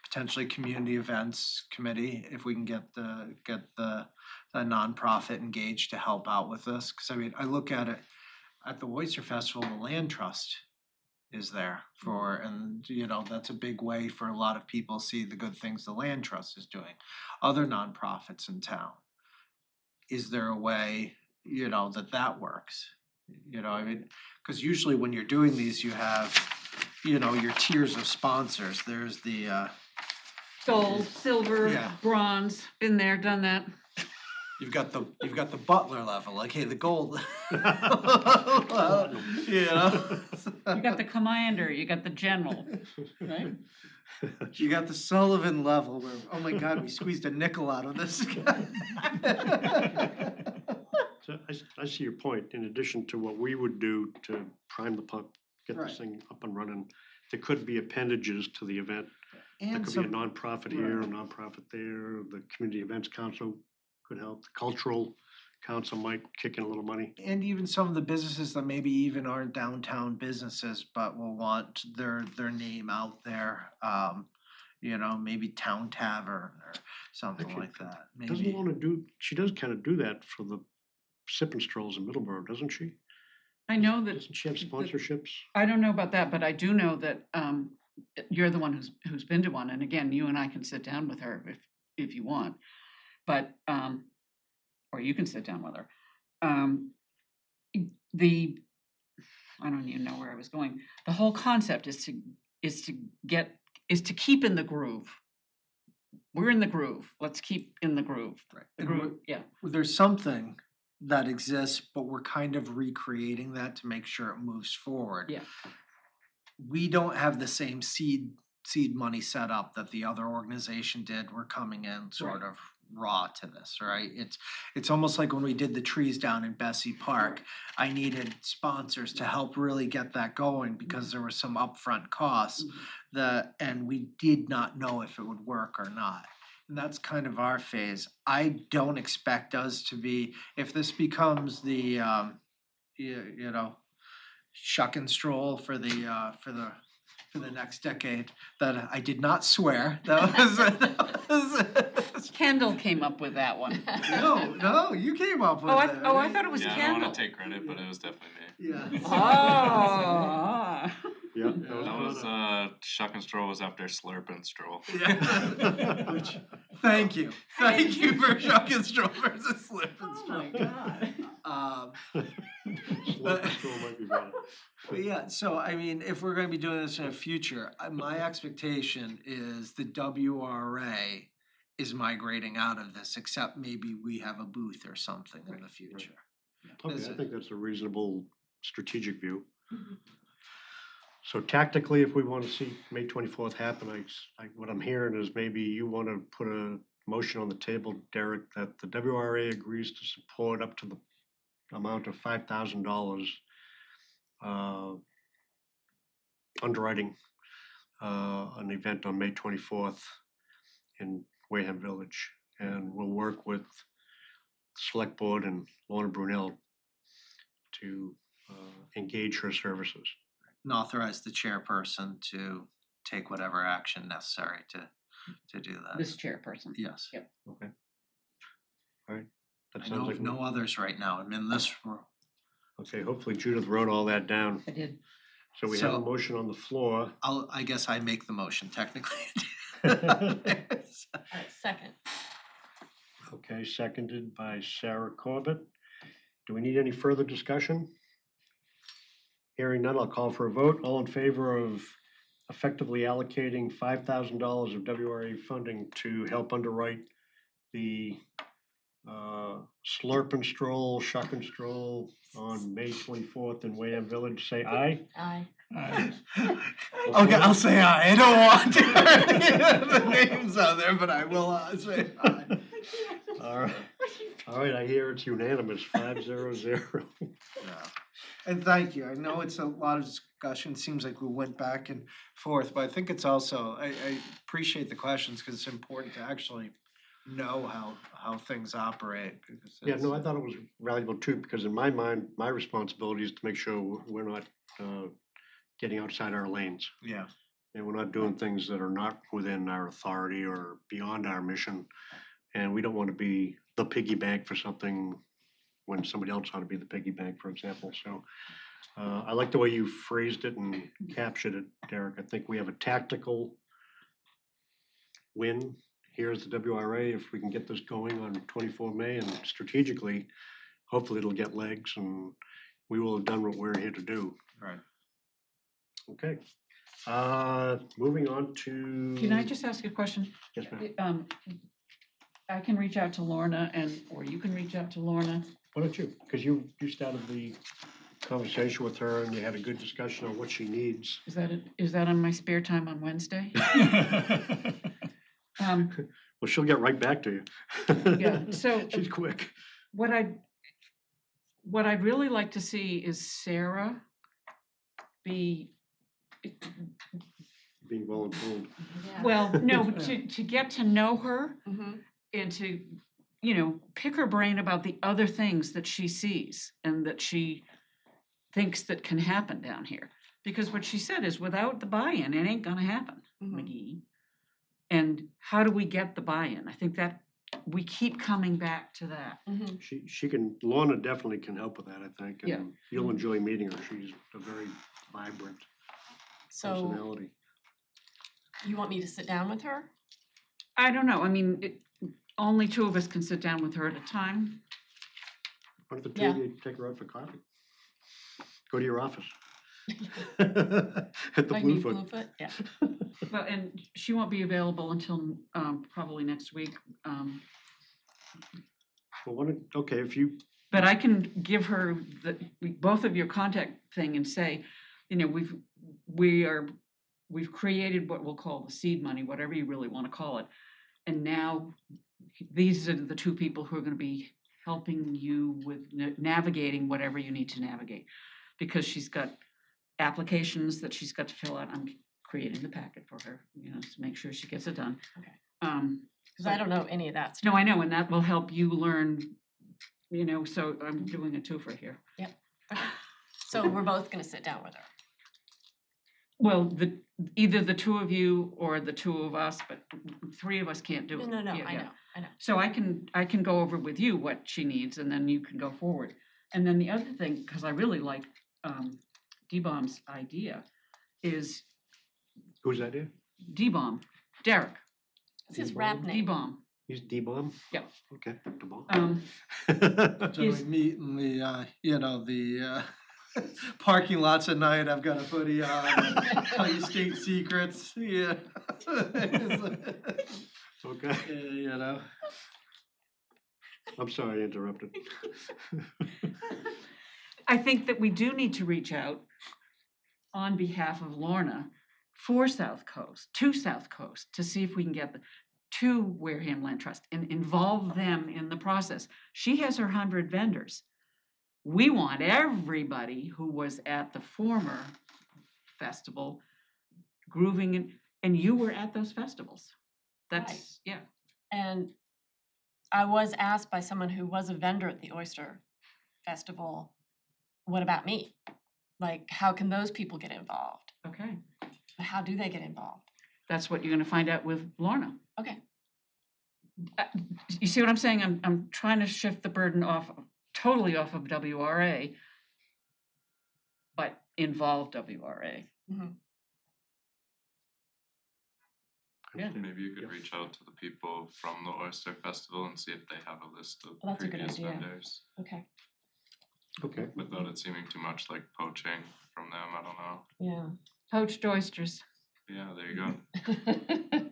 potentially community events committee, if we can get the nonprofit engaged to help out with this. Cause I mean, I look at it, at the Oyster Festival, the Land Trust is there for, and that's a big way for a lot of people see the good things the Land Trust is doing. Other nonprofits in town. Is there a way, that works? I mean, cause usually when you're doing these, you have, your tiers of sponsors. There's the, Gold, silver, Yeah. bronze, been there, done that. you've got the butler level, like, hey, the gold. You got the commander, you got the general, right? You got the Sullivan level where, oh my God, we squeezed a nickel out of this guy. So I see your point. In addition to what we would do to prime the pump, get Right. this thing up and running, there could be appendages to the event. There And could be a some, nonprofit here, a right. nonprofit there, the Community Events Council could help, the Cultural Council might kick in a little money. and even some of the businesses that maybe even aren't downtown businesses, but will want their name out there. Maybe Town Tavern or something Actually, like that. Doesn't Maybe. want to do, she does kind of do that for the sip and strolls in Middleborough, doesn't she? I know that, Doesn't she have sponsorships? I don't know about that, but I do know that you're the one who's been to one, and again, you and I can sit down with her if you want. But or you can sit down with her. I don't even know where I was going. The whole concept is to keep in the groove. We're in the groove. Let's keep in the groove. Right. The And groove, yeah. there's something that exists, but we're kind of recreating that to make sure it moves forward. Yeah. We don't have the same seed money set up that the other organization did. We're coming in sort of raw to this, right? It's almost like when we did the trees down in Bessie Park. I needed sponsors to help really get that going because there were some upfront costs and we did not know if it would work or not. And that's kind of our phase. I don't expect us to be, if this becomes the shuck and stroll for the next decade. That I did not swear. That was Kendall came up with that one. no, you came up with Oh, that. I thought it was Yeah, I don't Kendall. wanna take credit, but it was definitely me. Yeah. Oh. Yeah, That was, Shuck and Stroll was after Slurp and Stroll. Yeah. Which, thank you for shuck and stroll versus slip and Oh stroll. my God. Slip and stroll might be better. But yeah, so I mean, if we're gonna be doing this in the future, my expectation is the WRA is migrating out of this, except maybe we have a booth or something in the future. Okay, Is I it- think that's a reasonable strategic view. Mhm. So tactically, if we want to see May 24th happen, what I'm hearing is maybe you want to put a motion on the table, Derek, that the WRA agrees to support up to the amount of $5,000 underwriting an event on May 24th in Wareham Village. And we'll work with the Select Board and Lorna Brunel to engage her services. And authorize the chairperson to take whatever action necessary to do that. This chairperson. Yes. Yep. Okay. All right. That I sounds know like of no others right now. I'm in this room. okay. Hopefully Judith wrote all that down. I did. So we have a So- motion on the floor. I guess I make the motion technically. Alright, second. Okay, seconded by Sarah Corbett. Do we need any further discussion? Hearing none, I'll call for a vote. All in favor of effectively allocating $5,000 of WRA funding to help underwrite the Slurp and Stroll, Shuck and Stroll on May 24th in Wareham Village, say aye. Aye. Okay, I'll say aye. I don't want to the names out there, but I will say aye. All right, all right, I hear it's unanimous, 5-0-0. Yeah. And thank you. I know it's a lot of discussion. Seems like we went back and forth, but I think it's also, I appreciate the questions because it's important to actually know how things operate. Because Yeah, no, I it's- thought it was valuable too, because in my mind, my responsibility is to make sure we're not getting outside our lanes. Yeah. And we're not doing things that are not within our authority or beyond our mission. And we don't want to be the piggy bank for something when somebody else ought to be the piggy bank, for example. So I like the way you phrased it and captured it, Derek. I think we have a tactical win. Here's the WRA. If we can get this going on 24 May and strategically, hopefully it'll get legs and we will have done what we're here to do. Right. Okay. Moving on to. Can I just ask a question? Yes, ma'am. I can reach out to Lorna or you can reach out to Lorna. Why don't you? Because you started the conversation with her and you had a good discussion on what she needs. Is that on my spare time on Wednesday? Um, Well, she'll get right back to you. Yeah, so- She's quick. what I'd really like to see is Sarah be, Being well informed. Yeah. well, no, to get to know her Mhm. and to, pick her brain about the other things that she sees and that she thinks that can happen down here. Because what she said is without the buy-in, it ain't gonna happen, Mhm. McGee. And how do we get the buy-in? I think that we keep coming back to that. Mhm. She can, Lorna definitely can help with that, I think. Yeah. And you'll enjoy meeting her. She's a very vibrant So personality. you want me to sit down with her? I don't know, I mean, only two of us can sit down with her at a time. What if the two Yeah. of you take her out for coffee? Go to your office. At the I need Bluefoot. Bluefoot, yeah. Well, and she won't be available until probably next week. Well, okay, if you, But I can give her both of your contact thing and say, we've created what we'll call the seed money, whatever you really want to call it. And now these are the two people who are going to be helping you with navigating whatever you need to navigate. Because she's got applications that she's got to fill out. I'm creating the packet for her, to make sure she gets it done. Okay. Um, Cause I don't know any of that stuff. no, I know, and that will help you learn, so I'm doing a twofer here. Okay. So we're both gonna sit down with her. Well, either the two of you or the two of us, but three of us can't do No, it. no, no, Yeah, I yeah. know, I know. So I can go over with you what she needs, and then you can go forward. And then the other thing, because I really like D-Bomb's idea, is Who's that here? D-Bomb, Derek, It's his D-Bomb? rap name. D-Bomb. He's D-Bomb? Yeah. Okay, D-Bomb. So we meet in the, the parking lots at night, I've got a hoodie on, and tell you state secrets, yeah. Okay, You know, I'm sorry I interrupted. I think that we do need to reach out on behalf of Lorna for South Coast, to see if we can get to Wareham Land Trust and involve them in the process. She has her 100 vendors. We want everybody who was at the former festival grooving, and you were at those festivals. That's, yeah. And I was asked by someone who was a vendor at the Oyster Festival, what about me? Like, how can those people get involved? Okay, How do they get involved? that's what you're gonna find out with Lorna. Okay. You see what I'm saying? I'm trying to shift the burden totally off of WRA, but involve WRA. Yeah. Maybe you could Yep. reach out to the people from the Oyster Festival and see if they have a list of Well, that's a good previous idea. vendors. Okay, Okay, Without it seeming too much like poaching from them, I don't know. yeah. Poached oysters. Yeah, there you go.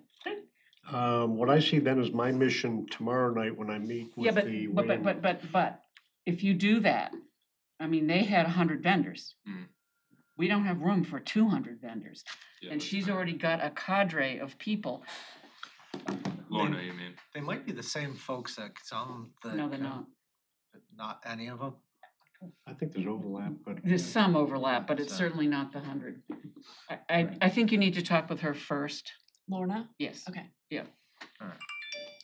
what I see then is my mission tomorrow night when I meet Yeah, with the. but Wareham- if you do that, I mean, they had 100 vendors. Mm. We don't have room for 200 vendors. Yeah, And that's she's fair. already got a cadre of people. Lorna, you mean? they might be the same folks that some that. No, they're not. Not any of them? I think there's overlap, but. There's some overlap, but it's So- certainly not the 100. I think you need to talk with her first. Lorna? Yes. Okay. Yeah. Alright.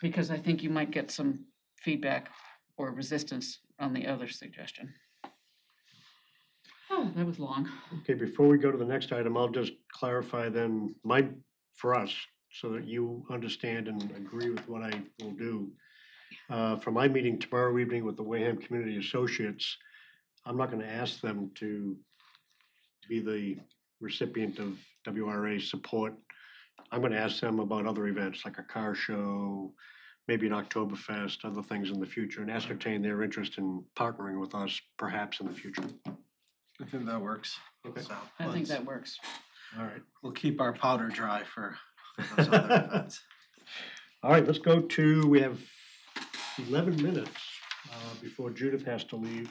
Because I think you might get some feedback or resistance on the other suggestion. Oh, that was long. Okay, before we go to the next item, I'll just clarify then for us, so that you understand and agree with what I will do. For my meeting tomorrow evening with the Wareham Community Associates, I'm not gonna ask them to be the recipient of WRA support. I'm gonna ask them about other events, like a car show, maybe an Oktoberfest, other things in the future, and ascertain their interest in partnering with us perhaps in the future. I think that works. Okay. So I think let's- that works. All right. We'll keep our powder dry for those other events. All right, let's go to, we have 11 minutes before Judith has to leave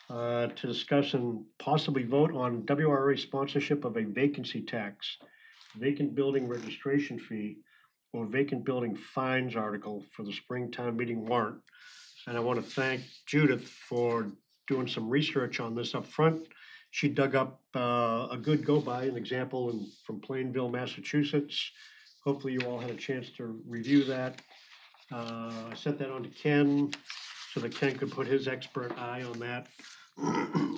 to discuss and possibly vote on WRA sponsorship of a vacancy tax, vacant building registration fee, or vacant building fines article for the spring town meeting warrant. And I want to thank Judith for doing some research on this up front. She dug up a good go-by, an example from Plainville, Massachusetts. Hopefully you all had a chance to review that. I sent that on to Ken so that Ken could put his expert eye on that.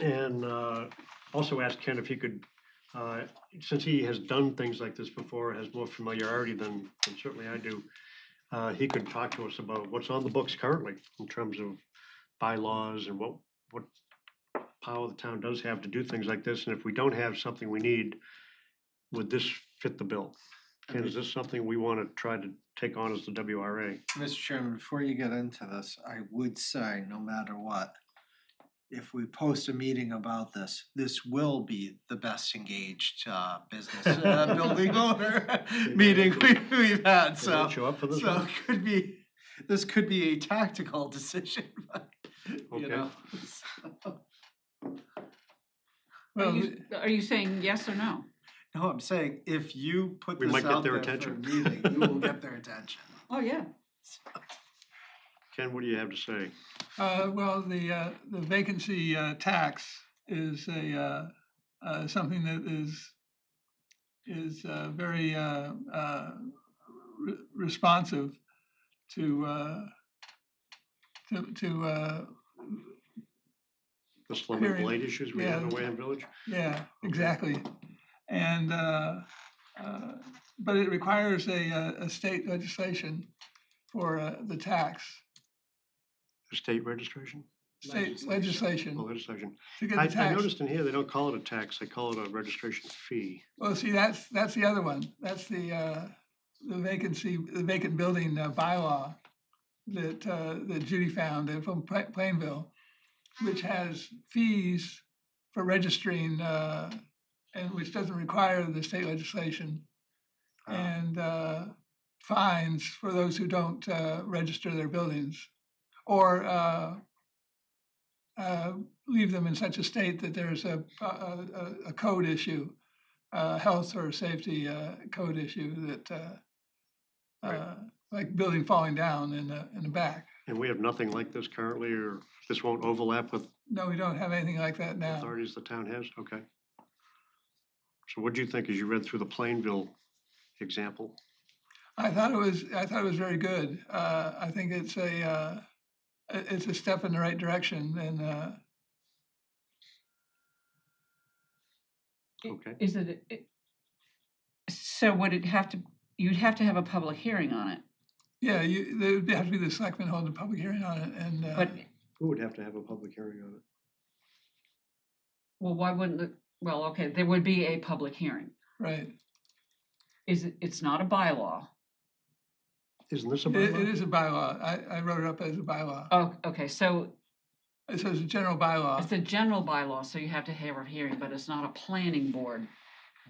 And also asked Ken if he could, since he has done things like this before, has more familiarity than certainly I do, he could talk to us about what's on the books currently in terms of bylaws and what power the town does have to do things like this. And if we don't have something we need, would this fit the bill? Ken, is this something we want to try to take on as the WRA? Mr. Chairman, before you get into this, I would say, no matter what, if we post a meeting about this, this will be the best engaged business building owner meeting we've had, They so. won't show up for this So one? this could be a tactical decision, but, Okay. you know. Well, Are you saying yes or no? No, I'm saying if you put We this might get out their there for a attention. meeting, you will get their attention. Oh, yeah. Ken, what do you have to say? well, the vacancy tax is a something that is very responsive to The slum and Period. blight issues we have in Yeah. Wareham Village? Yeah, exactly. And, but it requires a state legislation for the tax, The state registration? state Oh, legislation legislation. to get I the tax. noticed in here, they don't call it a tax, they call it a registration fee. Well, see, that's the other one. That's the vacant building bylaw that Judy found from Plainville, which has fees for registering, and which doesn't require the state legislation. Ah. And fines for those who don't register their buildings or leave them in such a state that there's a code issue, health or safety code issue that, Right. like building falling down in the back. And we have nothing like this currently, or this won't overlap with No, we don't have anything like that now. authorities the town has? Okay. So what do you think as you read through the Plainville example? I thought it was very good. I think it's a step in the right direction, and Okay. Is so would it have to, you'd have to have a public hearing on it, yeah, there would have to be the selectmen holding a public hearing on it, and but, Who would have to have a public hearing on it? well, why wouldn't it, well, okay, there would be a public hearing. right. It's not a bylaw. Isn't this a It bylaw? is a bylaw. I wrote it up as a bylaw. Oh, okay, so It says a general bylaw. it's a general bylaw, so you have to have a hearing, but it's not a planning board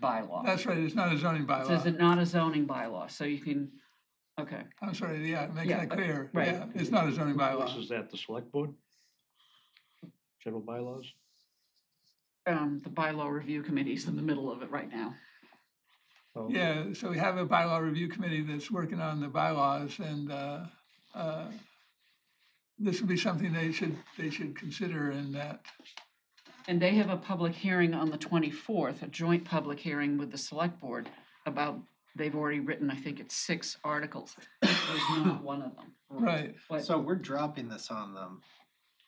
bylaw. That's right, it's not a zoning It says bylaw. it's not a zoning bylaw, so you can, okay, I'm sorry, yeah, make Yeah, that but- clear. right. Yeah, it's not a zoning This bylaw. is that the select board? General bylaws? the bylaw review committee's in the middle of it right now. Oh, Yeah, so we have a bylaw review committee that's working on the bylaws, and this would be something they should consider in that. And they have a public hearing on the 24th, a joint public hearing with the select board about, they've already written, I think it's 6 articles. This was not one of them. Right. But, So we're dropping this on them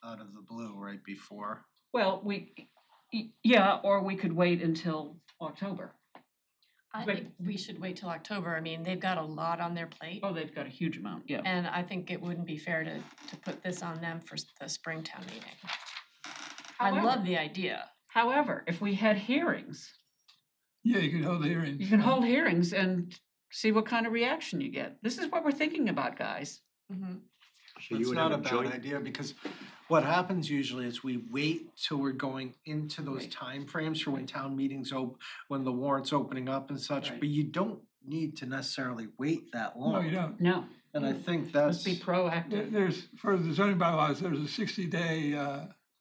out of the blue right before. well, yeah, or we could wait until October. I But- think we should wait till October. I mean, they've got a lot on their plate. Oh, they've got a huge amount, yeah. And I think it wouldn't be fair to put this on them for the Springtown meeting. I However- love the idea. However, if we had hearings, Yeah, you could hold the hearings. you can hold hearings and see what kind of reaction you get. This is what we're thinking about, guys. Mhm. So you It's would not have a a bad joint, idea, because what happens usually is we wait till we're going into those Right. timeframes for when town meetings when the warrant's opening up and such, Right. but you don't need to necessarily wait that long. No, you don't. No, And I think let's that's, be proactive. There's, for the zoning bylaws, there's a 60-day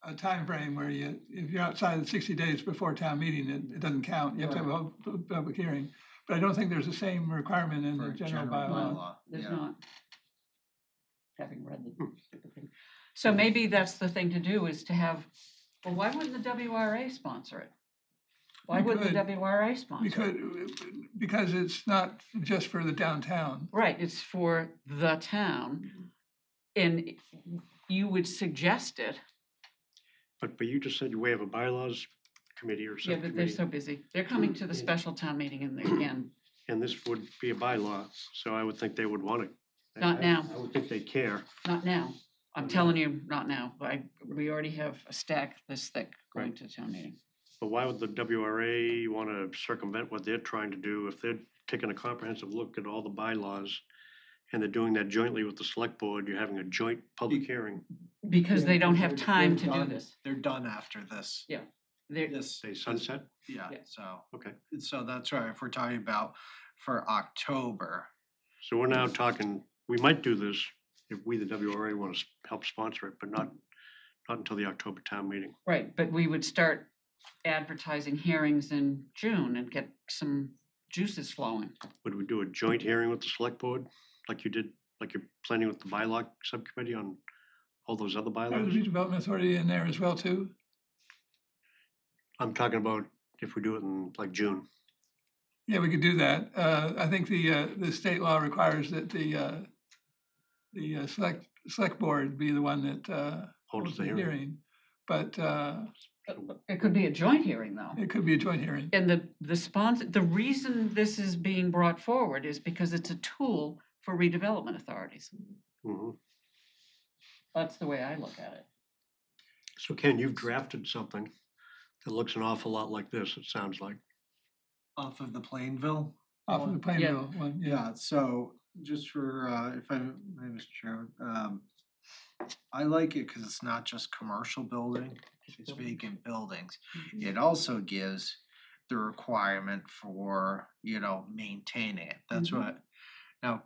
a timeframe where if you're outside of 60 days before town meeting, it doesn't count. You have to have a public hearing. But I don't think there's the same requirement in for the a general general bylaw. bylaw, There's yeah. not. Having read the stupid thing. So maybe that's the thing to do, is to have, well, why wouldn't the WRA sponsor it? Why We wouldn't the could. WRA sponsor We it? could, because it's not just for the downtown. Right, it's for the town, and you would suggest it, but you just said we have a bylaws committee or yeah, but they're subcommittee, so busy. They're coming to the special town meeting and again, and this would be a bylaw, so I would think they would want it. Not now. I would think they care. not now. I'm telling you, not now. We already have a stack this thick going to town meeting. But why would the WRA want to circumvent what they're trying to do if they're taking a comprehensive look at all the bylaws and they're doing that jointly with the select board, you're having a joint public hearing, Because they don't have They're time to do done- this. They're done after this. Yeah. They're, This, say sunset? yeah, Yeah. so, Okay, so that's right, if we're talking about for October. so we're now talking, we might do this if we, the WRA, want to help sponsor it, but not until the October town meeting. right, but we would start advertising hearings in June and get some juices flowing. Would we do a joint hearing with the select board, like you did, like you're planning with the bylaw subcommittee on all those other There's bylaws? the redevelopment authority in there as well too. I'm talking about if we do it in like June. Yeah, we could do that. I think the state law requires that the select board be the one that holds the hearing. but It could be a joint hearing, though. it could be a joint hearing. And the reason this is being brought forward is because it's a tool for redevelopment authorities. Mhm. That's the way I look at it. So Ken, you've drafted something that looks an awful lot like this, it sounds like. Off of the Plainville. Off of the Plainville one, yeah. Yeah, so just for, if I may, Mr. Chairman, I like it because it's not just commercial building, it's vacant buildings. It also gives the requirement for, maintaining it. That's what, now,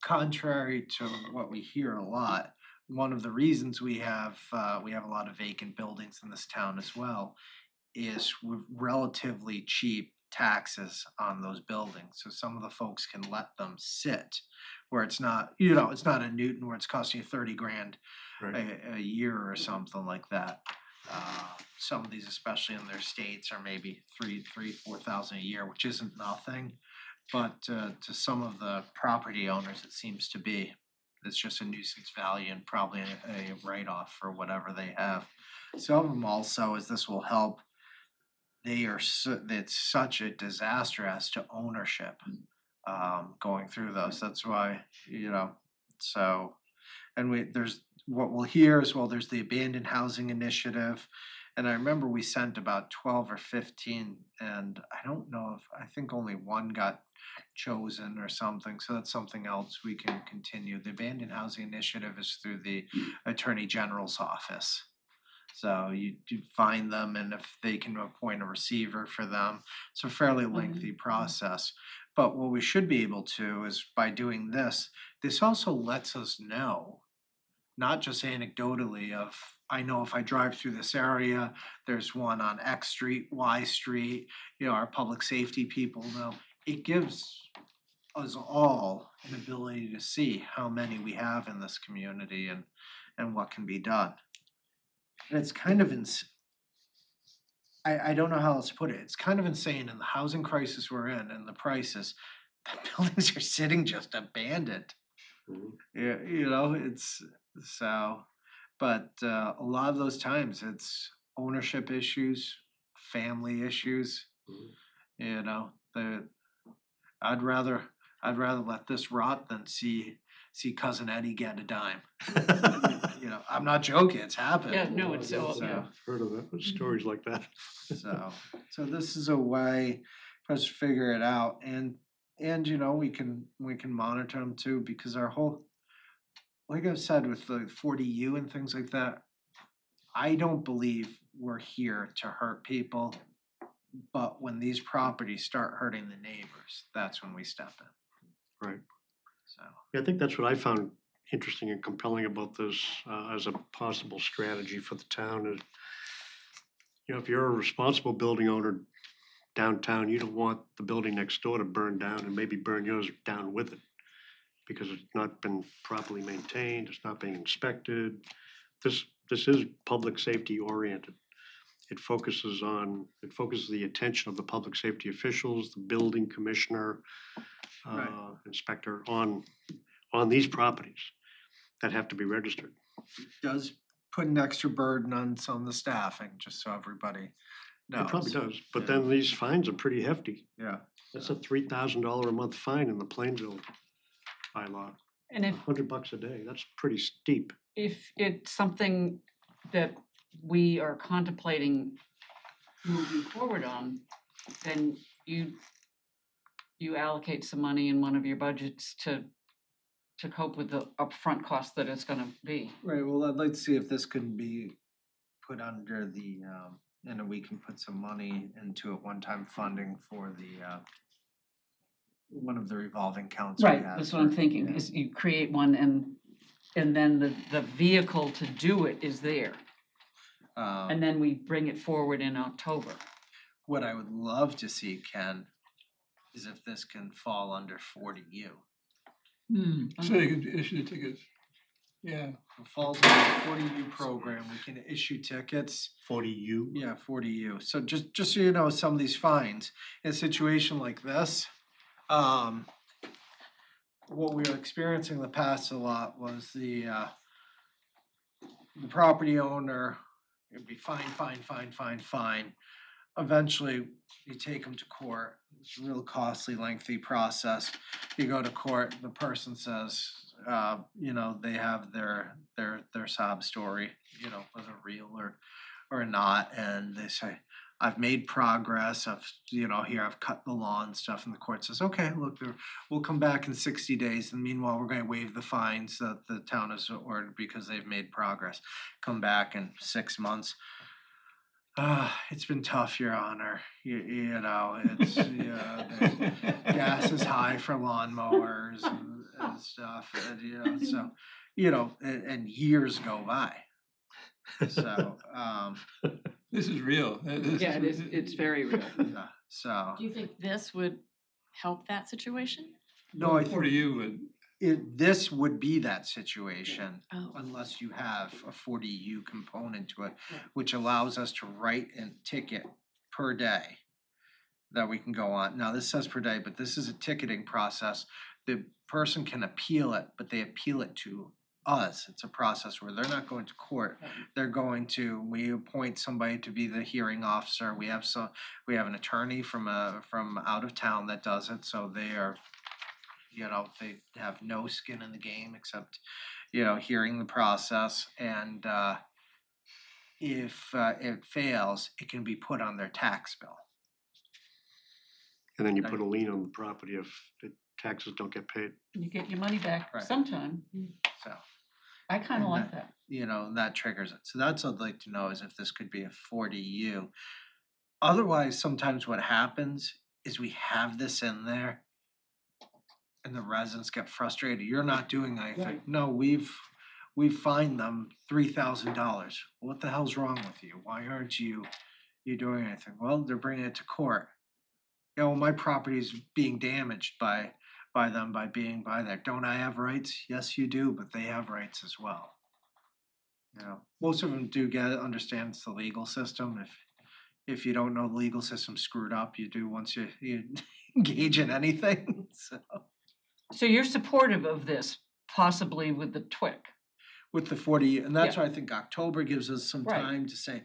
contrary to what we hear a lot, one of the reasons we have a lot of vacant buildings in this town as well is with relatively cheap taxes on those buildings. So some of the folks can let them sit where it's not, it's not a Newton where it's costing you 30 grand Right. a year or something like that. Some of these, especially in their states, are maybe 4,000 a year, which isn't nothing. But to some of the property owners, it seems to be. It's just a nuisance value and probably a write-off for whatever they have. Some of them also, as this will help, it's such a disaster as to ownership going through those. That's why, so, and there's what we'll hear as well, there's the abandoned housing initiative. And I remember we sent about 12 or 15, and I think only one got chosen or something, so that's something else we can continue. The abandoned housing initiative is through the Attorney General's office. So you find them, and if they can appoint a receiver for them, it's a fairly lengthy process. But what we should be able to is by doing this also lets us know, not just anecdotally of, I know if I drive through this area, there's one on X Street, Y Street, our public safety people know. It gives us all an ability to see how many we have in this community and what can be done. And it's kind of I don't know how else to put it. It's kind of insane in the housing crisis we're in and the prices, the buildings are sitting just abandoned. Mhm. Yeah, it's so, but a lot of those times it's ownership issues, family issues. The I'd rather let this rot than see cousin Eddie get a dime. I'm not joking. It's happened. Yeah, no, it's I've so, heard of it, stories like that. So this is a way for us to figure it out, and we can monitor them too, because our whole, like I've said with the 40U and things like that, I don't believe we're here to hurt people, but when these properties start hurting the neighbors, that's when we step in. Right. So. Yeah, I think that's what I found interesting and compelling about this as a possible strategy for the town is, if you're a responsible building owner downtown, you don't want the building next door to burn down and maybe burn yours down with it because it's not been properly maintained, it's not being inspected. This is public safety oriented. It focuses the attention of the public safety officials, the building commissioner, inspector on these properties that have to be registered. Does put an extra burden on some of the staffing, just so everybody knows. It probably does, but then these fines are pretty hefty. Yeah. That's a $3,000 a month fine in the Plainville bylaw. and if $100 a day, that's pretty steep. if it's something that we are contemplating moving forward on, then you allocate some money in one of your budgets to cope with the upfront cost that it's gonna be. Right, well, I'd like to see if this can be put under the, we can put some money into it, one-time funding for the, one of the revolving accounts we Right, have. that's what I'm for- thinking, yeah. is you create one and then the vehicle to do it is there. And then we bring it forward in October. What I would love to see, Ken, is if this can fall under 40U. So you can issue the tickets. Yeah. If it falls under the 40U program, we can issue tickets. 40U? Yeah, 40U. So just so you know, some of these fines, in a situation like this, what we were experiencing in the past a lot was the property owner, it'd be fine. Eventually, you take them to court. It's a real costly, lengthy process. You go to court, the person says, they have their sob story, whether real or not, and they say, I've made progress, I've cut the lawn and stuff, and the court says, okay, look, we'll come back in 60 days, and meanwhile, we're gonna waive the fines that the town has ordered because they've made progress. Come back in 6 months. It's been tough, Your Honor. It's the gas is high for lawnmowers and stuff, and so and years go by. So This is real. Yeah, it's very real. yeah, so Do you think this would help that situation? no, I For think you, this would be that situation. Oh. Unless you have a 40U component to it, which allows us to write a ticket per day that we can go on. Now, this says per day, but this is a ticketing process. The person can appeal it, but they appeal it to us. It's a process where they're not going to court. We appoint somebody to be the hearing officer. We have an attorney from out of town that does it, so they are, they have no skin in the game except, hearing the process, and if it fails, it can be put on their tax bill. And then you put a lien on the property if the taxes don't get paid. You get your money back Right. sometime. So, I kind of And like that. that triggers it. So that's what I'd like to know is if this could be a 40U. Otherwise, sometimes what happens is we have this in there and the residents get frustrated. You're not doing anything. Right. No, we've fined them $3,000. What the hell's wrong with you? Why aren't you doing anything? Well, they're bringing it to court. My property is being damaged by them by being by there. Don't I have rights? Yes, you do, but they have rights as well. Most of them do understand it's the legal system. If you don't know the legal system screwed up, you do once you engage in anything. So you're supportive of this, possibly with the TWIC? With the 40, and that's Yeah. why I think October gives us some Right. time to say,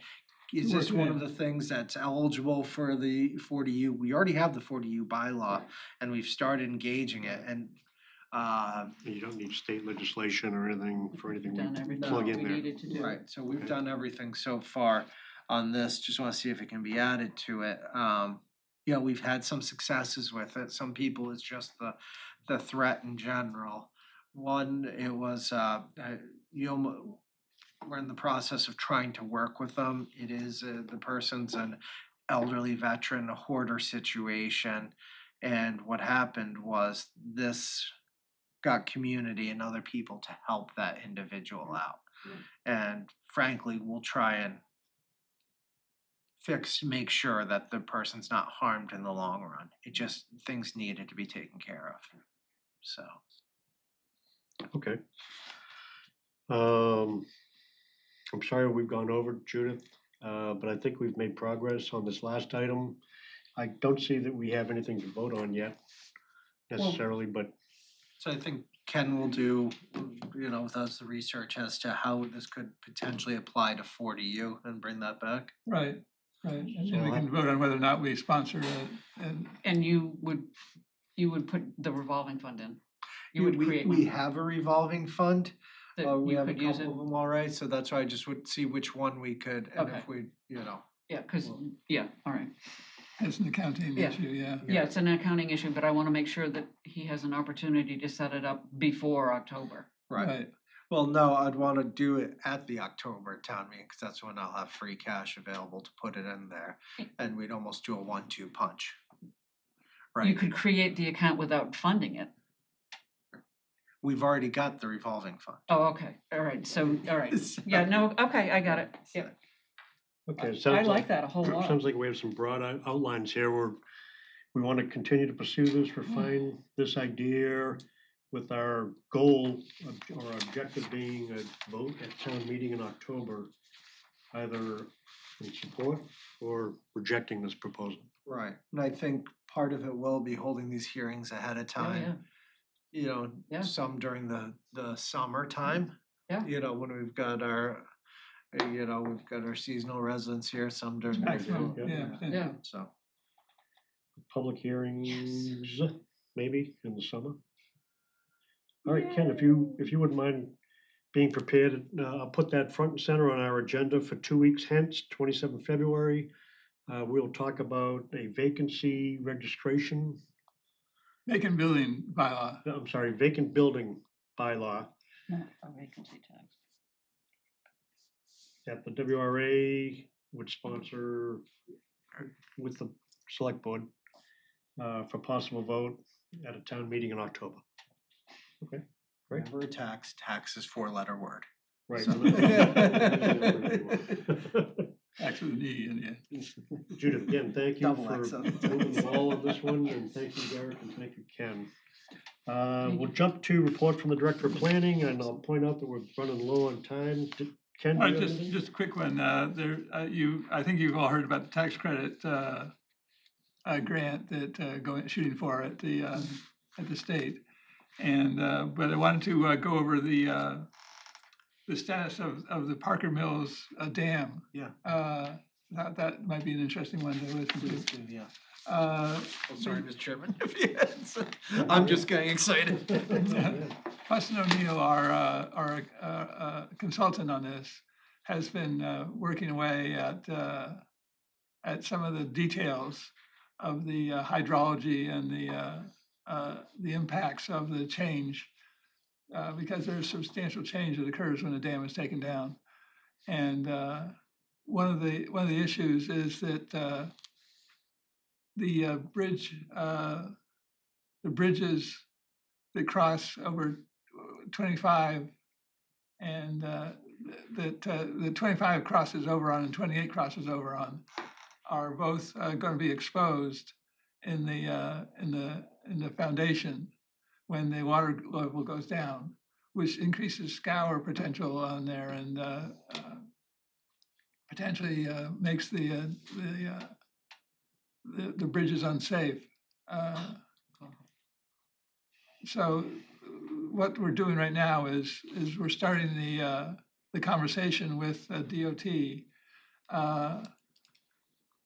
is this one of the things that's eligible for the 40U? We already have the 40U bylaw, and we've started engaging it, and You don't need state legislation or anything for anything Done we everything plug we in there. needed to do. right, so we've Okay. done everything so far on this, just wanna see if it can be added to it. We've had some successes with it, some people it's just the threat in general. One, it was, we're in the process of trying to work with them. It is, the person's an elderly veteran, a hoarder situation. And what happened was this got community and other people to help that individual out. And frankly, we'll try and make sure that the person's not harmed in the long run. Things needed to be taken care of. So. Okay. I'm sorry we've gone over, Judith, but I think we've made progress on this last item. I don't see that we have anything to vote on yet necessarily, but So I think Ken will do, with us the research as to how this could potentially apply to 40U and bring that back. right. And then we can vote on whether or not we sponsor it. And you would put the revolving fund in? You would create We one have a revolving fund. that We you have a could use it? couple of them already, so that's why I just would see which one we could, and if Okay. we, Yeah, because, all right. It's an accounting Yeah. issue, yeah. Yeah, it's an accounting issue, but I want to make sure that he has an opportunity to set it up before October. right. Well, no, I'd want to do it at the October town meeting, because that's when I'll have free cash available to put it in there, and we'd almost do a 1-2 punch. You Right, could create the account without funding it. we've already got the revolving fund. Oh, okay, all right, so, all right. Yeah, no, okay, I got it. Yeah, okay. It I sounds like that a whole lot. Sounds like we have some broad outlines here. We want to continue to pursue this, refine this idea with our goal or objective being a vote at town meeting in October, either in support or rejecting this proposal. Right, and I think part of it will be holding these hearings ahead of time. Yeah. Some during the summertime. Yeah. When we've got our You know, we've got our seasonal residents here, some during the Maximum, day. yeah. Yeah. So, Public hearings, maybe in the summer. All right, Ken, if you wouldn't mind being prepared, I'll put that front and center on our agenda for 2 weeks hence, 27 February. We'll talk about a vacancy registration, Vacant building bylaw. I'm sorry, vacant building bylaw Not a vacancy tax. that the WRA would sponsor with the select board for possible vote at a town meeting in October. Okay, great. remember tax is 4-letter word. Right. So- Tax with an E in the end. Judith, again, thank you Double for X on moving the ball on this one, and thank you, Derek, and thank you, Ken. We'll jump to report from the Director of Planning, and I'll point out that we're running low on time. Ken, do you have anything? Just a quick one, I think you've all heard about the tax credit, grant that, shooting for at the state. And, but I wanted to, go over the status of the Parker Mills, dam. Yeah. That might be an interesting one to listen Please to. do, yeah. Uh, Oh, sorry, Mr. Chairman. I'm just getting excited. Preston O'Neill, our consultant on this, has been working away at some of the details of the hydrology and the impacts of the change, because there's substantial change that occurs when a dam is taken down. And one of the issues is that the bridges that cross over 25 and that the 25 crosses over on and 28 crosses over on are both going to be exposed in the foundation when the water level goes down, which increases scour potential on there and potentially makes the bridges unsafe. So what we're doing right now is we're starting the conversation with DOT.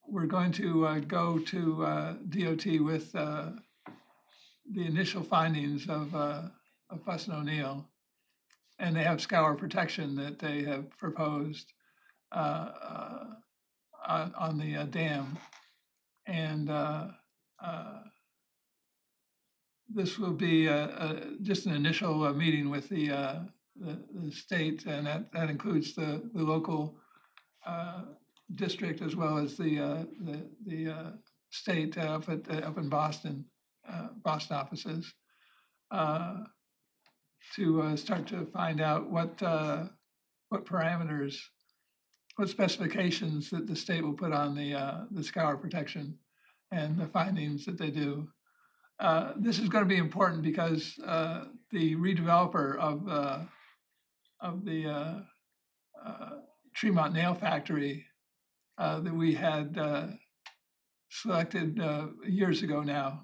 We're going to go to DOT with the initial findings of Fuss and O'Neill, and they have scour protection that they have proposed on the dam, and this will be just an initial meeting with the state, and that includes the local district as well as the state up in Boston, Boston offices, to start to find out what parameters, what specifications that the state will put on the scour protection and the findings that they do. This is going to be important because the redeveloper of the Tremont Nail Factory that we had selected years ago now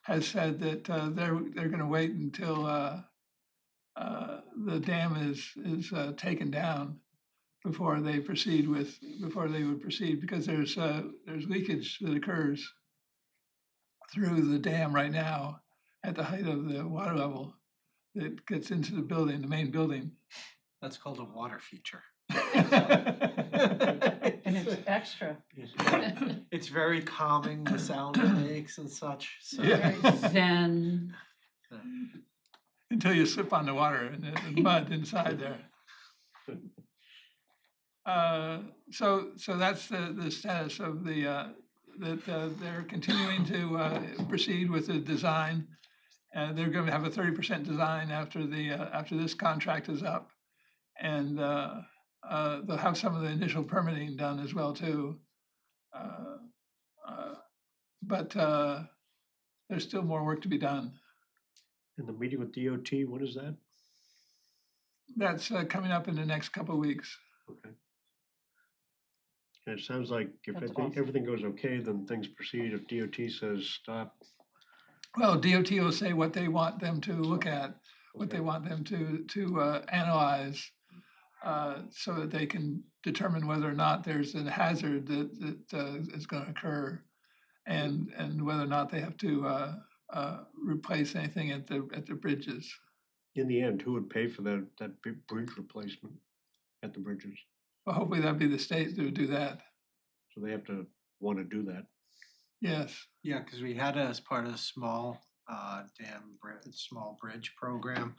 has said that they're going to wait until the dam is taken down before they would proceed, because there's leakage that occurs through the dam right now at the height of the water level that gets into the building, the main building. That's called a water feature. And it's extra. It's very calming, the sound it makes and such. So. Yeah. Zen. Until you slip on the water and the mud inside there. So that's the status of that they're continuing to proceed with the design. They're going to have a 30% design after this contract is up, and they'll have some of the initial permitting done as well too. But there's still more work to be done. And the meeting with DOT, what is that? That's coming up in the next couple of weeks. Okay. And it sounds like if That's awesome. everything goes okay, then things proceed. If DOT says stop. Well, DOT will say what they want them to look at, what they want them to analyze. so that they can determine whether or not there's a hazard that is gonna occur, and whether or not they have to replace anything at the bridges. In the end, who would pay for that big bridge replacement at the bridges? Well, hopefully that'd be the state that would do that, So they have to wanna do that. yes. Yeah, because we had it as part of the small small bridge program.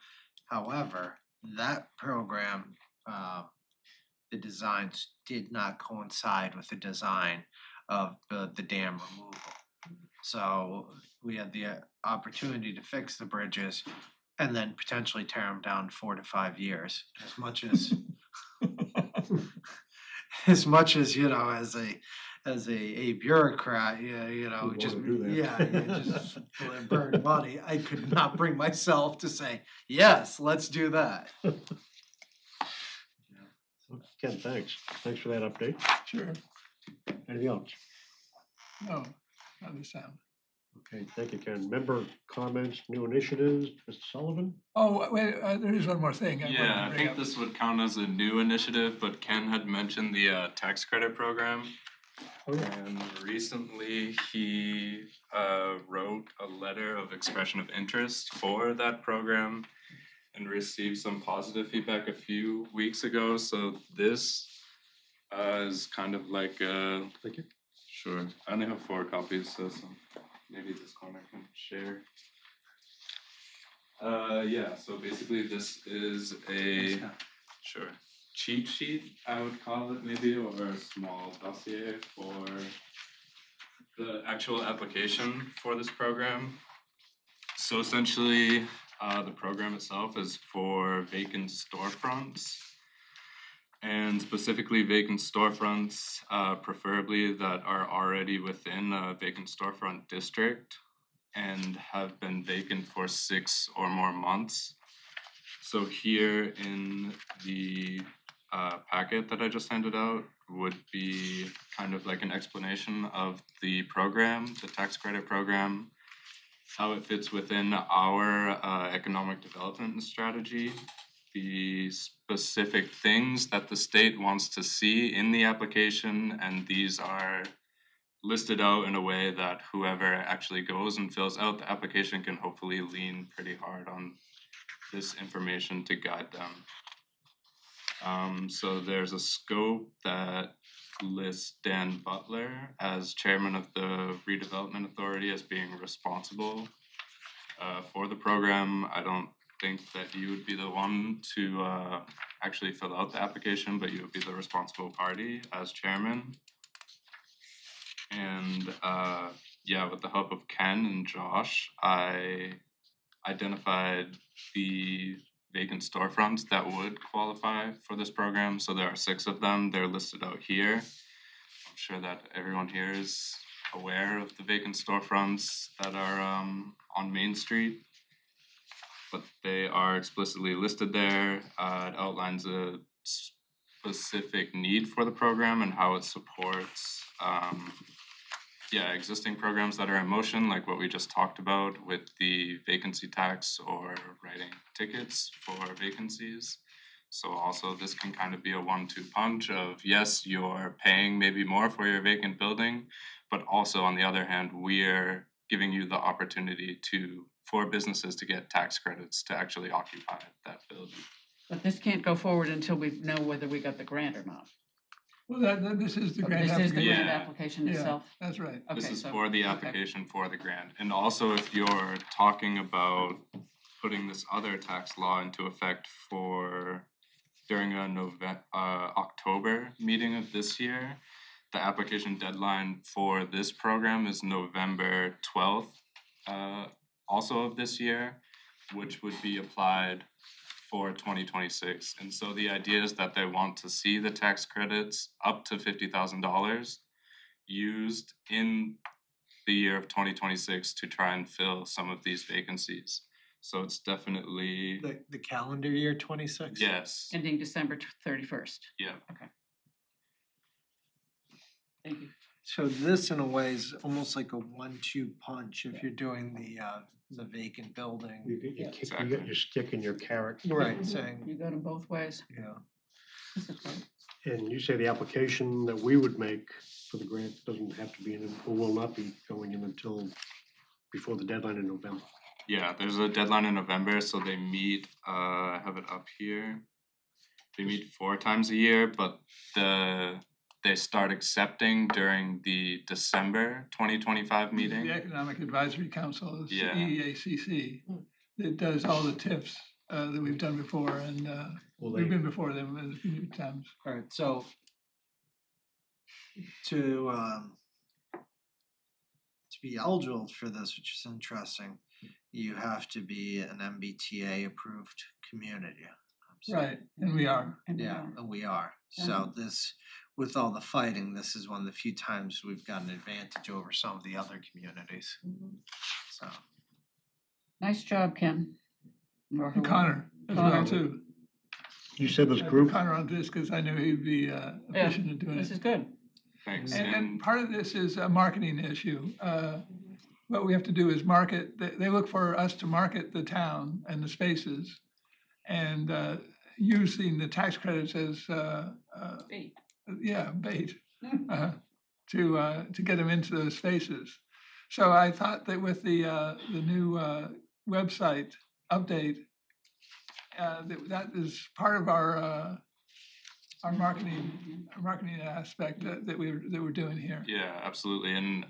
However, that program, the designs did not coincide with the design of the dam removal. So we had the opportunity to fix the bridges and then potentially tear them down 4 to 5 years. As much as as much as as a bureaucrat, Would just wanna do that. you just burn money. I could not bring myself to say yes, let's do that. Ken, thanks. Thanks for that update. Sure, Anything else? no, not this time. Okay, thank you, Ken. Member comments, new initiatives, Mr. Sullivan? Oh, wait, there is one more thing I wanted Yeah, to I bring think up. this would count as a new initiative, but Ken had mentioned the tax credit program. Oh, yeah. And recently he wrote a letter of expression of interest for that program and received some positive feedback a few weeks ago. So this is kind of like Thank you. sure. I only have 4 copies, so maybe this corner can share. Yeah, so basically this is a sure cheat sheet, I would call it maybe, or a small dossier for the actual application for this program. So essentially, the program itself is for vacant storefronts, and specifically vacant storefronts, preferably that are already within a vacant storefront district and have been vacant for 6 or more months. So here in the packet that I just handed out would be kind of like an explanation of the program, the tax credit program, how it fits within our economic development strategy, the specific things that the state wants to see in the application, and these are listed out in a way that whoever actually goes and fills out the application can hopefully lean pretty hard on this information to guide them. So there's a scope that lists Dan Butler as chairman of the Redevelopment Authority as being responsible for the program. I don't think that you would be the one to actually fill out the application, but you would be the responsible party as chairman. And yeah, with the help of Ken and Josh, I identified the vacant storefronts that would qualify for this program. So there are 6 of them. They're listed out here. I'm sure that everyone here is aware of the vacant storefronts that are on Main Street, but they are explicitly listed there. It outlines a specific need for the program and how it supports existing programs that are in motion, like what we just talked about with the vacancy tax or writing tickets for vacancies. So also this can kind of be a 1-2 punch of, yes, you're paying maybe more for your vacant building, but also on the other hand, we're giving you the opportunity for businesses to get tax credits to actually occupy that building. But this can't go forward until we know whether we got the grant or not. Well, this is the grant This is the application. grant Yeah. application Yeah, itself. that's right. This Okay, is so- for the okay. application for the grant. And also if you're talking about putting this other tax law into effect during a October meeting of this year, the application deadline for this program is November 12th, also of this year, which would be applied for 2026. And so the idea is that they want to see the tax credits up to $50,000 used in the year of 2026 to try and fill some of these vacancies. So it's definitely, The calendar year 26? yes, Ending December 31st. yeah. Thank you. So this in a way is almost like a 1-2 punch if you're doing the vacant building. You get your Yeah. kick, you got your stick and your carrot. Right, saying, You got them both ways. yeah. This is good. And you say the application that we would make for the grant doesn't have to be in, or will not be going in until before the deadline in November. Yeah, there's a deadline in November, so they meet, I have it up here. They meet 4 times a year, but they start accepting during the December 2025 meeting. The Economic Advisory Council is Yeah. EACC. It does all the TIFs that we've done before, and Will we've they, been before them a few times. Alright, so to be eligible for this, which is interesting, you have to be an MBTA approved community. So- Right, and we are. And we Yeah, are. and we are. So this, with all the fighting, this is one of the few times we've got an advantage over some of the other communities. So, Nice job, Ken. Or And whoever. Connor as well Connor. too. you said this I put group, Connor on this because I knew he'd be efficient in doing This it. is good. Thanks. And part of this is a marketing issue. What we have to do is market, they look for us to market the town and the spaces and using the tax credits as, Bait. yeah, bait to get them into those spaces. So I thought that with the new website update, that is part of our marketing aspect that we're doing here. Yeah, absolutely. And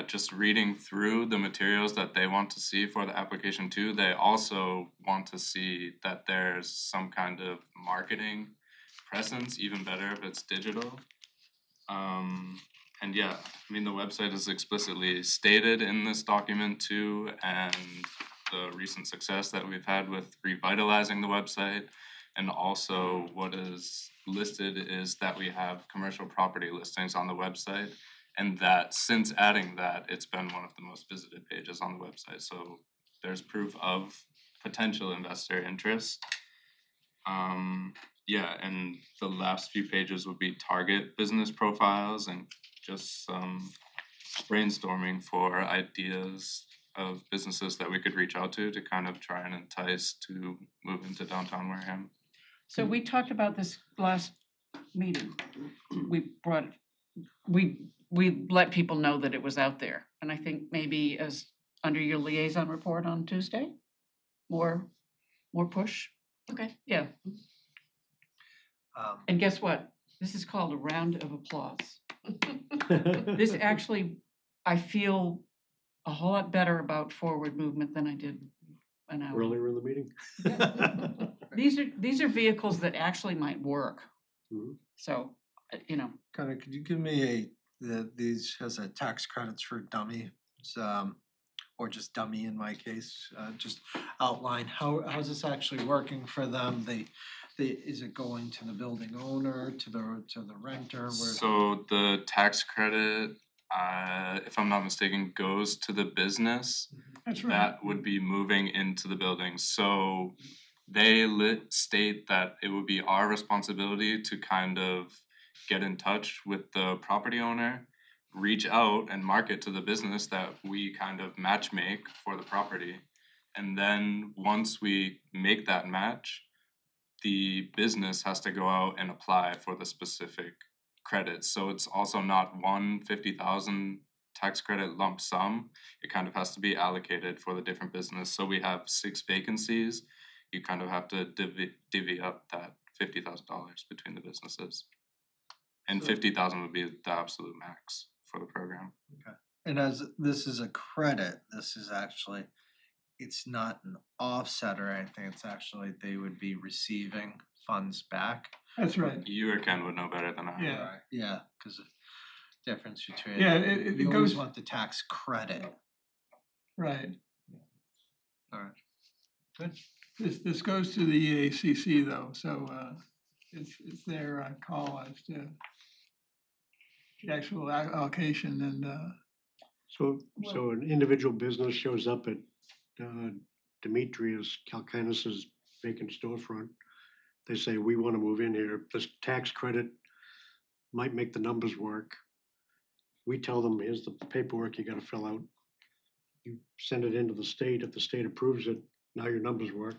just reading through the materials that they want to see for the application too, they also want to see that there's some kind of marketing presence, even better if it's digital. And yeah, I mean, the website is explicitly stated in this document too, and the recent success that we've had with revitalizing the website. And also what is listed is that we have commercial property listings on the website. And that since adding that, it's been one of the most visited pages on the website. So there's proof of potential investor interest. Yeah, and the last few pages would be target business profiles and just some brainstorming for ideas of businesses that we could reach out to kind of try and entice to move into downtown Wareham. So we talked about this last meeting. We let people know that it was out there. And I think maybe as under your liaison report on Tuesday, more push. Okay. Yeah, um, and guess what? This is called a round of applause. This actually, I feel a whole lot better about forward movement than I did an hour. earlier in the meeting. These are vehicles that actually might work. Mhm. So, you know, Connor, could you give me these as a tax credits for dummy, or just dummy in my case, just outline how's this actually working for them? Is it going to the building owner, to the renter? So the tax credit, if I'm not mistaken, goes to the business. That's right. That would be moving into the building. So they state that it would be our responsibility to kind of get in touch with the property owner, reach out and market to the business that we kind of match make for the property. And then once we make that match, the business has to go out and apply for the specific credits. So it's also not one 50,000 tax credit lump sum. It kind of has to be allocated for the different business. So we have 6 vacancies. You kind of have to divvy up that $50,000 between the businesses. And So- 50,000 would be the absolute max for the program. And as this is a credit, this is actually, it's not an offset or anything, it's actually, they would be receiving funds back. That's right. You or Ken would know better than I. Yeah. Right, yeah, cause the difference between. Yeah, it You always goes- want the tax credit. Right. Alright. This goes to the EACC though, so it's their call as to the actual allocation and So an individual business shows up at Demetrius Kalkinis's vacant storefront. They say, we want to move in here. This tax credit might make the numbers work. We tell them, here's the paperwork you got to fill out. You send it into the state. If the state approves it, now your numbers work.